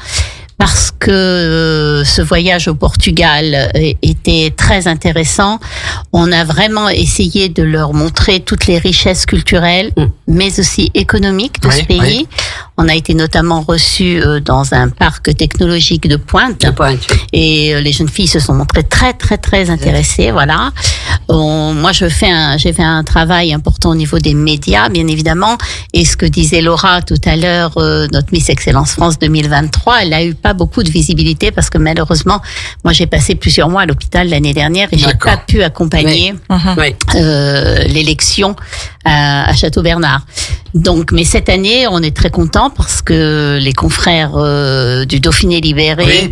parce que ce voyage au Portugal était très intéressant. On a vraiment essayé de leur montrer toutes les richesses culturelles, mais aussi économiques de ce pays. On a été notamment reçus dans un parc technologique de pointe. Et les jeunes filles se sont montrées très, très, très intéressées. Voilà. Moi, j'ai fait un travail important au niveau des médias, bien évidemment. Et ce que disait Laura tout à l'heure, notre Miss Excellence France 2023, elle a eu pas beaucoup de visibilité parce que malheureusement, moi, j'ai passé plusieurs mois à l'hôpital l'année dernière et j'ai pas pu accompagner l'élection à Château-Bernard. Donc, mais cette année, on est très contents parce que les confrères du Dauphiné Libéré,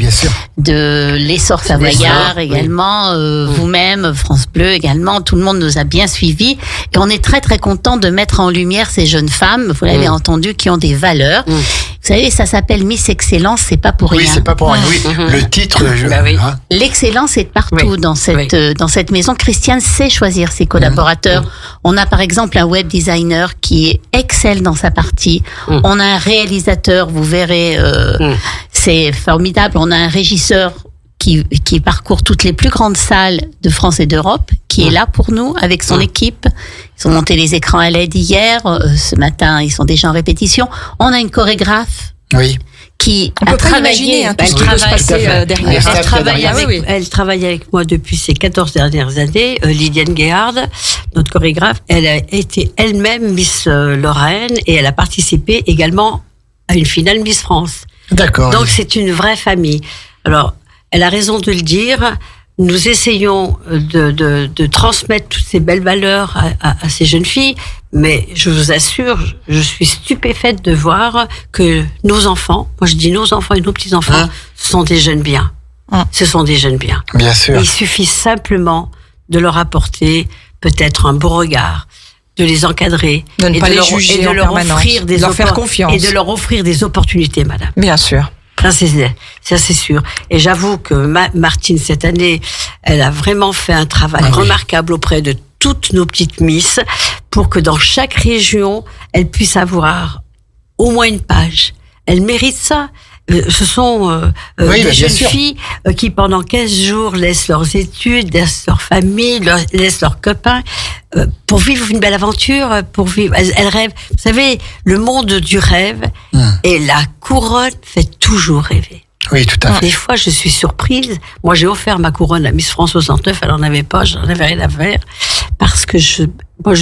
de l'Essor Savoyard également, vous-même, France Bleu également, tout le monde nous a bien suivis et on est très très contents de mettre en lumière ces jeunes femmes, vous l'avez entendu, qui ont des valeurs. Vous savez, ça s'appelle Miss Excellence, c'est pas pour rien. Oui, c'est pas pour rien. Le titre. L'excellence est partout dans cette maison. Christiane sait choisir ses collaborateurs. On a par exemple un web designer qui excelle dans sa partie. On a un réalisateur, vous verrez, c'est formidable. On a un régisseur qui parcourt toutes les plus grandes salles de France et d'Europe, qui est là pour nous avec son équipe. Ils ont monté les écrans à LED hier. Ce matin, ils sont déjà en répétition. On a une chorégraphe. Qui on peut pas imaginer tout ce qui peut se passer derrière. Elle travaille avec moi depuis ces 14 dernières années. Lydiane Guéhard, notre chorégraphe, elle a été elle-même Miss Lorraine et elle a participé également à une finale Miss France. D'accord. Donc c'est une vraie famille. Alors, elle a raison de le dire. Nous essayons de transmettre toutes ces belles valeurs à ces jeunes filles, mais je vous assure, je suis stupéfaite de voir que nos enfants, moi je dis nos enfants et nos petits-enfants, ce sont des jeunes biens. Ce sont des jeunes biens. Bien sûr. Il suffit simplement de leur apporter peut-être un beau regard, de les encadrer, de ne pas les juger en permanence, de leur faire confiance. Et de leur offrir des opportunités, madame. Bien sûr. Ça, c'est sûr. Et j'avoue que Martine, cette année, elle a vraiment fait un travail remarquable auprès de toutes nos petites Miss pour que dans chaque région, elle puisse avoir au moins une page. Elle mérite ça. ce sont des jeunes filles qui pendant 15 jours laissent leurs études, laissent leur famille, laissent leurs copains pour vivre une belle aventure, pour vivre. Elles rêvent. Vous savez, le monde du rêve et la couronne fait toujours rêver. Oui, tout à fait. Des fois, je suis surprise. Moi, j'ai offert ma couronne à Miss France 69. Elle n'en avait pas, j'en avais rien à faire. Parce que je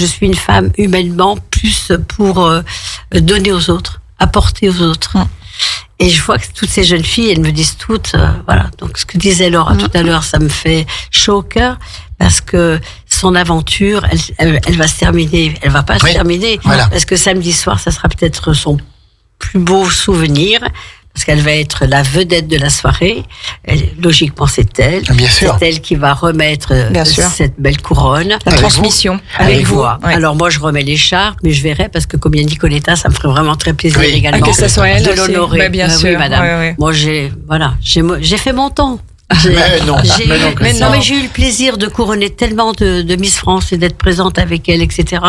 suis une femme humainement plus pour donner aux autres, apporter aux autres. Et je vois que toutes ces jeunes filles, elles me disent toutes, voilà. Donc, ce que disait Laura tout à l'heure, ça me fait chaud au cœur. Parce que son aventure, elle va se terminer. Elle va pas se terminer. Voilà. Parce que samedi soir, ça sera peut-être son plus beau souvenir. Parce qu'elle va être la vedette de la soirée. Logiquement, c'est elle. Bien sûr. C'est elle qui va remettre cette belle couronne. La transmission. Avec vous. Ouais. Alors moi, je remets l'écharpe, mais je verrai parce que comme il y a Nicoletta, ça me ferait vraiment très plaisir également. Que ça soit elle de l'honorer. Bah, bien sûr. Oui, madame. Moi, j'ai fait mon temps. Mais non, mais j'ai eu le plaisir de couronner tellement de Miss France et d'être présente avec elle, etc.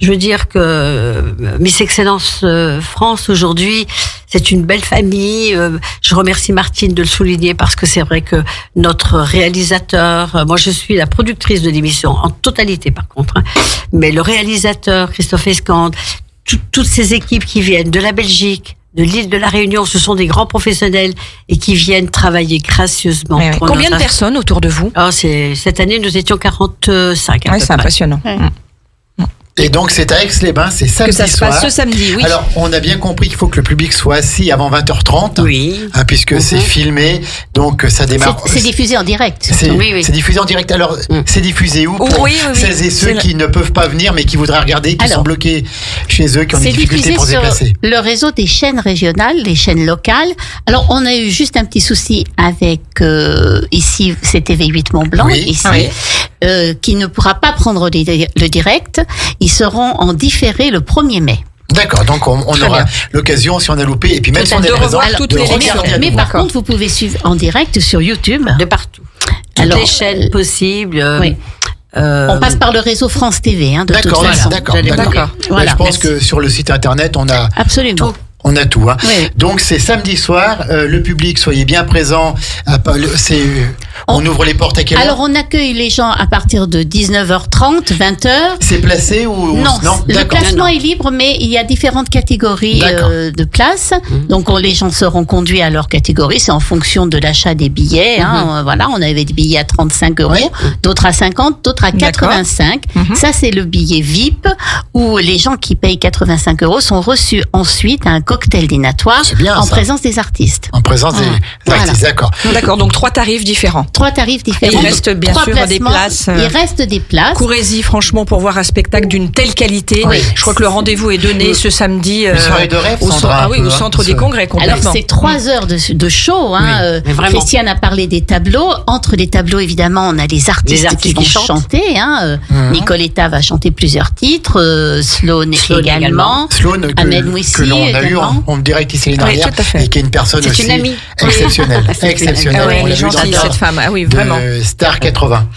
Je veux dire que Miss Excellence France aujourd'hui, c'est une belle famille. Je remercie Martine de le souligner parce que c'est vrai que notre réalisateur, moi je suis la productrice de l'émission en totalité par contre, mais le réalisateur Christophe Escande, toutes ces équipes qui viennent de la Belgique, de l'île de la Réunion, ce sont des grands professionnels et qui viennent travailler gracieusement. Combien de personnes autour de vous? Cette année, nous étions 45. C'est impressionnant. Et donc, c'est à Aix-les-Bains, c'est samedi soir. Que ça se passe ce samedi, oui. Alors, on a bien compris qu'il faut que le public soit assis avant 20h30. Oui. Puisque c'est filmé, donc ça démarre. C'est diffusé en direct. C'est diffusé en direct. Alors, c'est diffusé où pour celles et ceux qui ne peuvent pas venir, mais qui voudraient regarder, qui sont bloqués chez eux, qui ont des difficultés pour se déplacer? Le réseau des chaînes régionales, les chaînes locales. Alors, on a eu juste un petit souci avec, ici, c'est TV8 Mont-Blanc, qui ne pourra pas prendre le direct. Ils seront en différé le 1er mai. D'accord, donc on aura l'occasion, si on a loupé, et puis même si on est présent, toutes les émissions. Mais par contre, vous pouvez suivre en direct sur YouTube. De partout. Toutes les chaînes possibles. On passe par le réseau France TV, de toute façon. D'accord. Voilà. Je pense que sur le site internet, on a absolument. On a tout. Oui. Donc c'est samedi soir, le public, soyez bien présents. On ouvre les portes à quelle heure? Alors on accueille les gens à partir de 19h30, 20h. C'est placé ou non, le placement est libre, mais il y a différentes catégories de places. Donc les gens seront conduits à leur catégorie, c'est en fonction de l'achat des billets. Voilà, on avait des billets à 35 €, d'autres à 50, d'autres à 85. Ça c'est le billet VIP où les gens qui payent 85 € sont reçus ensuite à un cocktail dînatoire en présence des artistes. En présence des artistes, d'accord. D'accord, donc 3 tarifs différents. 3 tarifs différents. Et il reste bien sûr des places. Il reste des places. Courez-y franchement pour voir un spectacle d'une telle qualité. Oui. Je crois que le rendez-vous est donné ce samedi. Une soirée de rêve, Sandra, au centre des congrès complètement. Alors c'est 3 heures de show. Christiane a parlé des tableaux. Entre les tableaux, évidemment, on a les artistes qui vont chanter. Nicoletta va chanter plusieurs titres. Sloan également. Sloan Ahmed Moussi que l'on a eu en direct ici l'année dernière et qui est une personne aussi exceptionnelle. Elle est gentille cette femme. Ah oui, vraiment. Star 80.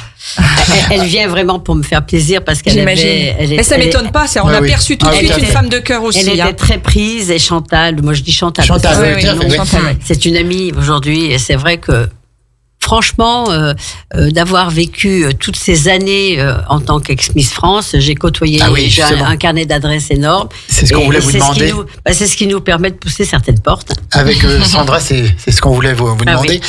Elle vient vraiment pour me faire plaisir parce qu'elle Mais ça m'étonne pas, on a perçu tout de suite une femme de cœur aussi. Elle était très prise et Chantal, moi je dis Chantal. C'est une amie aujourd'hui et c'est vrai que franchement, d'avoir vécu toutes ces années en tant qu'ex-Miss France, j'ai côtoyé un carnet d'adresses énorme. C'est ce qu'on voulait vous demander. C'est ce qui nous permet de pousser certaines portes. Avec Sandra, c'est ce qu'on voulait vous demander.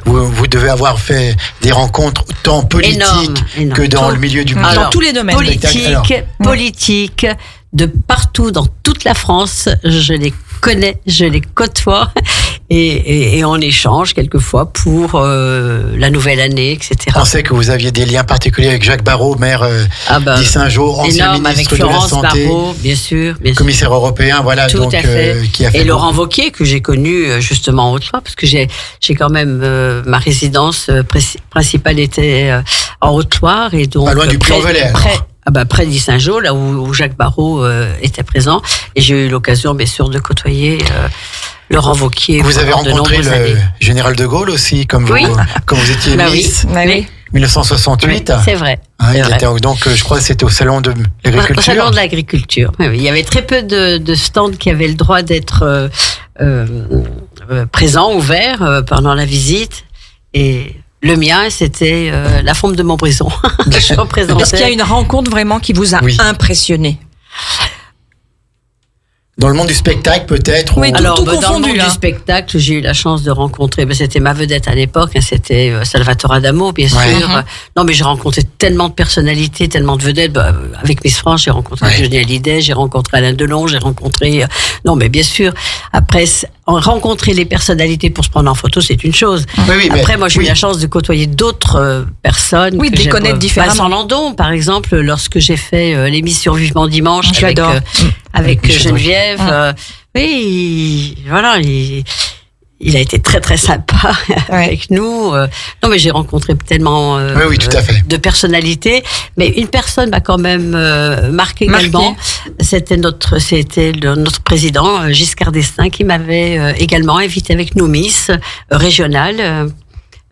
Vous devez avoir fait des rencontres tant politiques que dans le milieu du dans tous les domaines. Politique, de partout, dans toute la France, je les connais, je les côtoie et on échange quelquefois pour la nouvelle année, etc. On sait que vous aviez des liens particuliers avec Jacques Barrot, maire d'Issingeaux, ancien ministre avec Florence de la Santé, Barrot, bien sûr. Commissaire européen, voilà. Tout à fait. Qui a fait et Laurent Wauquiez, que j'ai connu justement en Haute-Loire, parce que j'ai quand même ma résidence principale était en Haute-Loire et donc pas loin du Puy-en-Velay. Près d'Issingeaux, là où Jacques Barrot était présent. Et j'ai eu l'occasion, bien sûr, de côtoyer Laurent Wauquiez. Vous avez rencontré le général de Gaulle aussi, comme vous étiez Miss. 1968. C'est vrai. Donc, je crois que c'était au salon de l'agriculture. Au salon de l'agriculture. Il y avait très peu de stands qui avaient le droit d'être présent, ouvert pendant la visite. Et le mien, c'était la forme de Montbrison. Est-ce qu'il y a une rencontre vraiment qui vous a impressionné ? Dans le monde du spectacle, peut-être. Oui, Alors, tout confondu. Dans le monde du spectacle, j'ai eu la chance de rencontrer, c'était ma vedette à l'époque, c'était Salvatore Adamo, bien sûr. Non, mais j'ai rencontré tellement de personnalités, tellement de vedettes. Avec Miss France, j'ai rencontré Johnny Hallyday, j'ai rencontré Alain Delon, j'ai rencontré... Non, mais bien sûr, après, rencontrer les personnalités pour se prendre en photo, c'est une chose. Après, moi, j'ai eu la chance de côtoyer d'autres personnes. Oui, de les connaître différemment. Vincent Landon, par exemple, lorsque j'ai fait l'émission Vivement Dimanche avec Geneviève. Oui, voilà, il a été très très sympa avec nous. Non, mais j'ai rencontré tellement tout à fait. de personnalités, mais une personne m'a quand même marqué également. C'était notre président Giscard d'Estaing qui m'avait également invité avec nous Miss régionale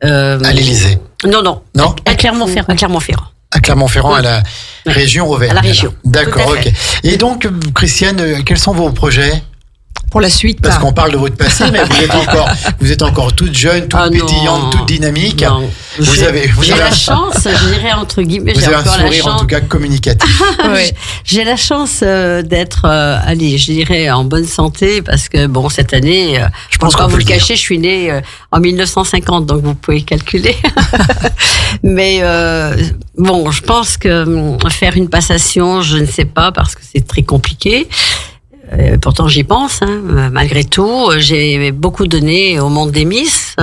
à l'Élysée. Non, à Clermont-Ferrand. À Clermont-Ferrand, à la région Auvergne. À la région. D'accord, ok. Et donc, Christiane, quels sont vos projets pour la suite? Parce qu'on parle de votre passé, mais vous êtes encore toute jeune, toute pétillante, toute dynamique. Non. J'ai la chance, je dirais entre guillemets, vous avez un sourire en tout cas communicatif. J'ai la chance d'être, je dirais, en bonne santé, parce que cette année, je pense pas vous le cacher, je suis née en 1950, donc vous pouvez calculer. Mais je pense que faire une passation, je ne sais pas, parce que c'est très compliqué. Pourtant j'y pense, malgré tout. J'ai beaucoup donné au monde des Miss.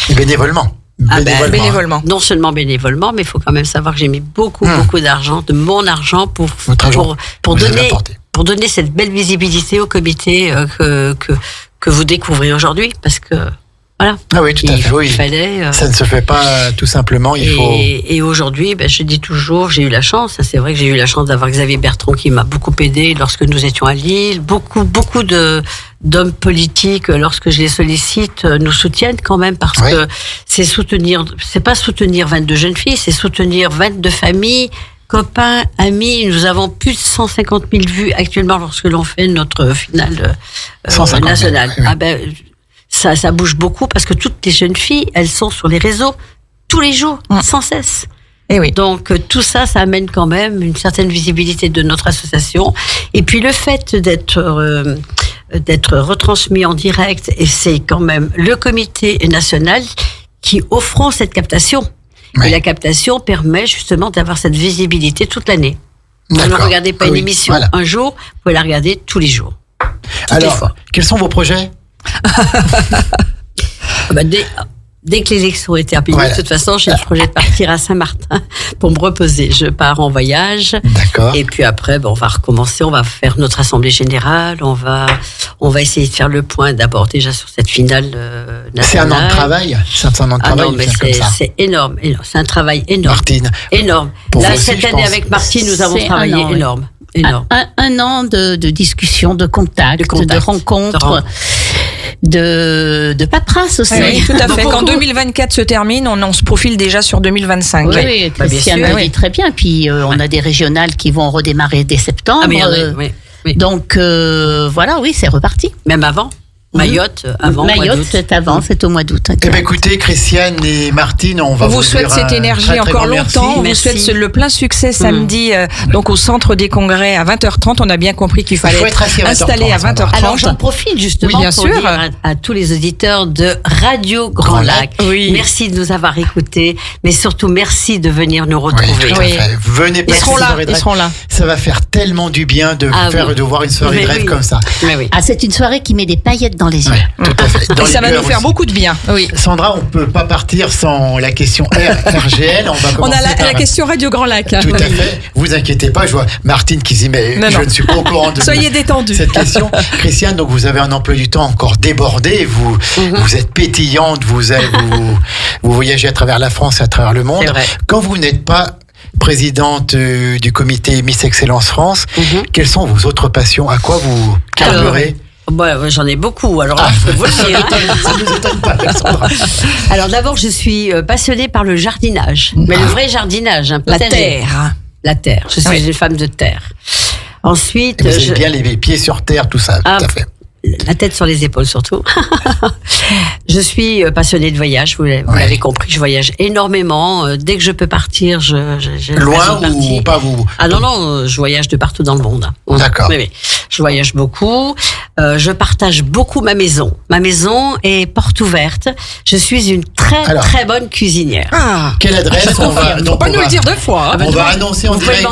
Et bénévolement. Bénévolement. Non seulement bénévolement, mais il faut quand même savoir que j'ai mis beaucoup d'argent, de mon argent pour donner cette belle visibilité au comité que vous découvrez aujourd'hui, parce que voilà. Ah oui, tout à fait. Oui. Ça ne se fait pas tout simplement. Et aujourd'hui, je dis toujours, j'ai eu la chance. C'est vrai que j'ai eu la chance d'avoir Xavier Bertrand qui m'a beaucoup aidé lorsque nous étions à Lille. Beaucoup d'hommes politiques, lorsque je les sollicite, nous soutiennent quand même, parce que c'est pas soutenir 22 jeunes filles, c'est soutenir 22 familles, copains, amis. Nous avons plus de 150 000 vues actuellement lorsque l'on fait notre finale nationale. Ça bouge beaucoup, parce que toutes les jeunes filles, elles sont sur les réseaux tous les jours, sans cesse. Et oui. Donc tout ça amène quand même une certaine visibilité de notre association. Et puis le fait d'être retransmis en direct, et c'est quand même le comité national qui offre cette captation. Et la captation permet justement d'avoir cette visibilité toute l'année. Vous ne regardez pas une émission un jour, vous pouvez la regarder tous les jours. Alors, quels sont vos projets? Dès que l'élection est terminée, de toute façon, j'ai le projet de partir à Saint-Martin pour me reposer. Je pars en voyage. D'accord. Et puis après, on va recommencer. On va faire notre assemblée générale. On va essayer de faire le point d'abord déjà sur cette finale nationale. C'est un an de travail. C'est un an de travail. Non, mais c'est énorme. C'est un travail énorme. Martine. Énorme. Là, cette année, avec Martine, nous avons travaillé énorme. Un an de discussion, de contact, de rencontres, de paperasse aussi. Oui, tout à fait. Quand 2024 se termine, on se profile déjà sur 2025. Oui, Christiane le dit très bien. Puis on a des régionales qui vont redémarrer dès septembre. Donc voilà, c'est reparti. Même avant. Mayotte, c'est au mois d'août. Eh bien, écoutez, Christiane et Martine, on vous souhaite cette énergie encore longtemps. On vous souhaite le plein succès samedi, donc au centre des congrès à 20h30. On a bien compris qu'il fallait être installé à 20h30. Alors, j'en profite justement pour dire à tous les auditeurs de Radio Grand Lac. Merci de nous avoir écoutés, mais surtout merci de venir nous retrouver. Oui, tout à fait. Venez ils seront là. Ça va faire tellement du bien de voir une soirée de rêve comme ça. C'est une soirée qui met des paillettes dans les yeux. Tout à fait. Et ça va nous faire beaucoup de bien. Oui. Sandra, on peut pas partir sans la question RGL. On a la question Radio Grand Lac. Tout à fait. Vous inquiétez pas, je vois Martine qui dit je ne suis pas au courant de Soyez détendus. Cette question. Christiane, donc vous avez un emploi du temps encore débordé. Vous êtes pétillante. Vous voyagez à travers la France et à travers le monde. Quand vous n'êtes pas présidente du comité Miss Excellence France, quelles sont vos autres passions? À quoi vous carburez? J'en ai beaucoup, alors je peux vous le dire. Ça ne nous étonne pas, Alexandra. Alors d'abord, je suis passionnée par le jardinage, mais le vrai jardinage, la terre. La terre, je suis une femme de terre. Ensuite, vous avez bien les pieds sur terre, tout ça, tout à fait. la tête sur les épaules surtout. Je suis passionnée de voyage, vous l'avez compris, je voyage énormément. Dès que je peux partir, loin ou pas vous? Ah non, je voyage de partout dans le monde. D'accord. Oui. Je voyage beaucoup. Je partage beaucoup ma maison. Ma maison est porte ouverte. Je suis une très bonne cuisinière. Ah, quelle adresse? On va nous le dire 2 fois. On va annoncer en direct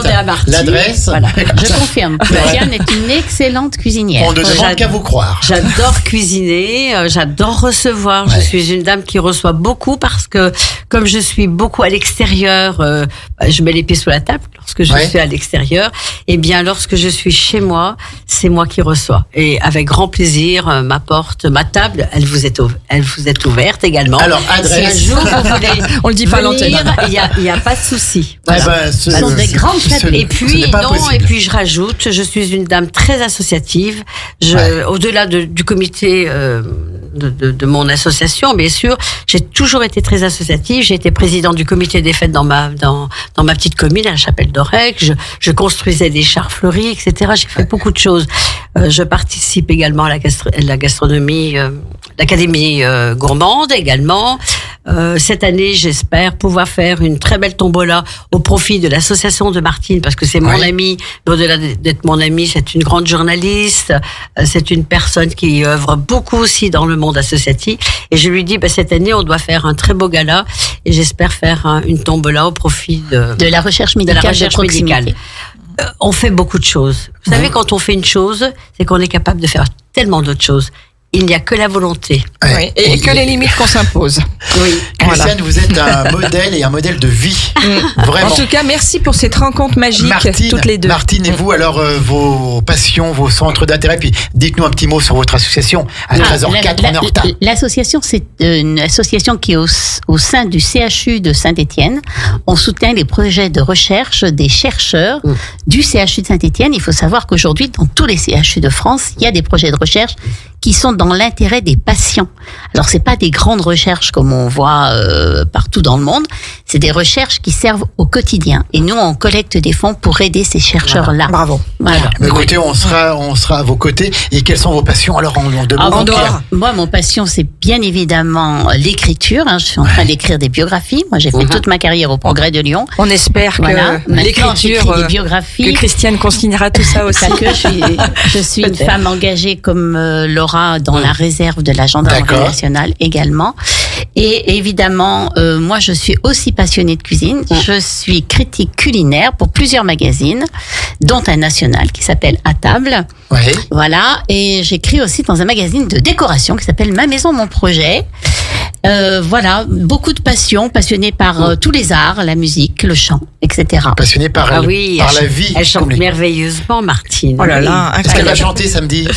l'adresse. Voilà. Je confirme. Diane est une excellente cuisinière. On ne demande qu'à vous croire. J'adore cuisiner, j'adore recevoir. Je suis une dame qui reçoit beaucoup parce que comme je suis beaucoup à l'extérieur, je mets les pieds sous la table lorsque je suis à l'extérieur. Et bien, lorsque je suis chez moi, c'est moi qui reçois. Et avec grand plaisir, ma table, elle vous est ouverte également. Alors, adresse. Si un jour vous voulez on le dit pas à l'antenne. Il y a pas de souci. Voilà. Ce sont des grandes tables. Et puis je rajoute, je suis une dame très associative. Au-delà du comité de mon association, bien sûr, j'ai toujours été très associative. J'ai été présidente du comité des fêtes dans ma petite commune, à la Chapelle d'Orec. Je construisais des chars fleuris, etc. J'ai fait beaucoup de choses. Je participe également à la gastronomie, l'Académie gourmande également. Cette année, j'espère pouvoir faire une très belle tombola au profit de l'association de Martine, parce que c'est mon amie. Au-delà d'être mon amie, c'est une grande journaliste. C'est une personne qui œuvre beaucoup aussi dans le monde associatif. Et je lui dis, cette année, on doit faire un très beau gala. Et j'espère faire une tombola au profit de la recherche médicale. On fait beaucoup de choses. Vous savez, quand on fait une chose, c'est qu'on est capable de faire tellement d'autres choses. Il n'y a que la volonté. Oui, et que les limites qu'on s'impose. Oui. Christiane, vous êtes un modèle et un modèle de vie. Vraiment. En tout cas, merci pour cette rencontre magique, toutes les deux. Martine et vous, alors, vos passions, vos centres d'intérêt, puis dites-nous un petit mot sur votre association. À 13h04, on est en retard. L'association, c'est une association qui est au sein du CHU de Saint-Étienne. On soutient les projets de recherche des chercheurs du CHU de Saint-Étienne. Il faut savoir qu'aujourd'hui, dans tous les CHU de France, il y a des projets de recherche qui sont dans l'intérêt des patients. Alors, c'est pas des grandes recherches comme on voit partout dans le monde, c'est des recherches qui servent au quotidien. Et nous, on collecte des fonds pour aider ces chercheurs-là. Bravo. Voilà. Mais écoutez, on sera à vos côtés. Et quelles sont vos passions? Alors, moi, mon passion, c'est bien évidemment l'écriture. Je suis en train d'écrire des biographies. Moi, j'ai fait toute ma carrière au Progrès de Lyon. On espère que l'écriture, des biographies, que Christiane consignera tout ça aussi. Je suis une femme engagée comme Laura dans la réserve de la gendarmerie nationale également. Et évidemment, moi, je suis aussi passionnée de cuisine. Je suis critique culinaire pour plusieurs magazines, dont un national qui s'appelle À Table. Oui. Voilà. Et j'écris aussi dans un magazine de décoration qui s'appelle Ma Maison, Mon Projet. Voilà, beaucoup de passion, passionnée par tous les arts, la musique, le chant, etc. Passionnée par la vie. Elle chante merveilleusement, Martine. Oh là là. Est-ce qu'elle va chanter samedi?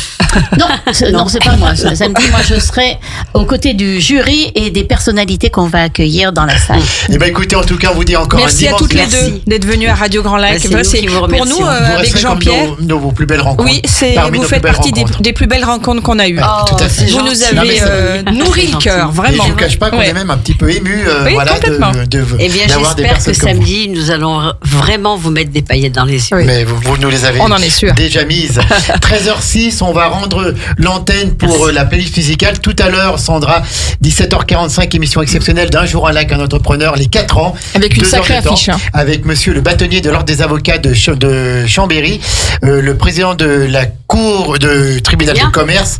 Non, c'est pas moi. Samedi, moi, je serai aux côtés du jury et des personnalités qu'on va accueillir dans la salle. Eh ben, écoutez, en tout cas, on vous dit encore merci un à toutes les deux d'être venues à Radio Grand Lac. C'est pour nous, avec Jean-Pierre. Vos plus belles rencontres. Oui, vous faites partie des plus belles rencontres qu'on a eues. Tout à fait. Vous nous avez nourri le cœur, vraiment. Je ne vous cache pas qu'on est même un petit peu ému d'avoir des personnes comme vous. Samedi, nous allons vraiment vous mettre des paillettes dans les yeux. Oui. Mais vous nous les avez déjà mises. 13h06, on va rendre l'antenne pour la playlist musicale. Tout à l'heure, Sandra, 17h45, émission exceptionnelle d'Un jour un lac, un entrepreneur, les 4 ans. Avec une sacrée affiche. Avec monsieur le bâtonnier de l'Ordre des avocats de Chambéry, le président de la Cour de tribunal de commerce,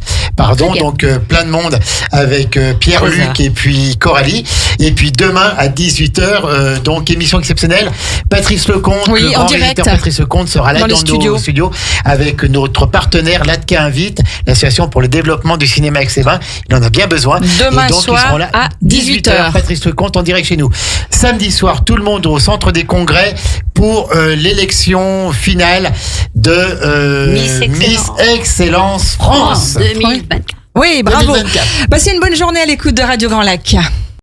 donc plein de monde avec Pierre-Luc et puis Coralie. Et puis demain à 18h, donc émission exceptionnelle. Patrice Lecomte, le grand réalisateur Patrice Lecomte sera là dans nos studios avec notre partenaire Latka Invite, l'association pour le développement du cinéma excellent. Il en a bien besoin. Demain soir à 18h. Patrice Lecomte en direct chez nous. Samedi soir, tout le monde au centre des congrès pour l'élection finale de Miss Excellence France 2024. Oui, bravo. 2024. Passez une bonne journée à l'écoute de Radio Grand Lac.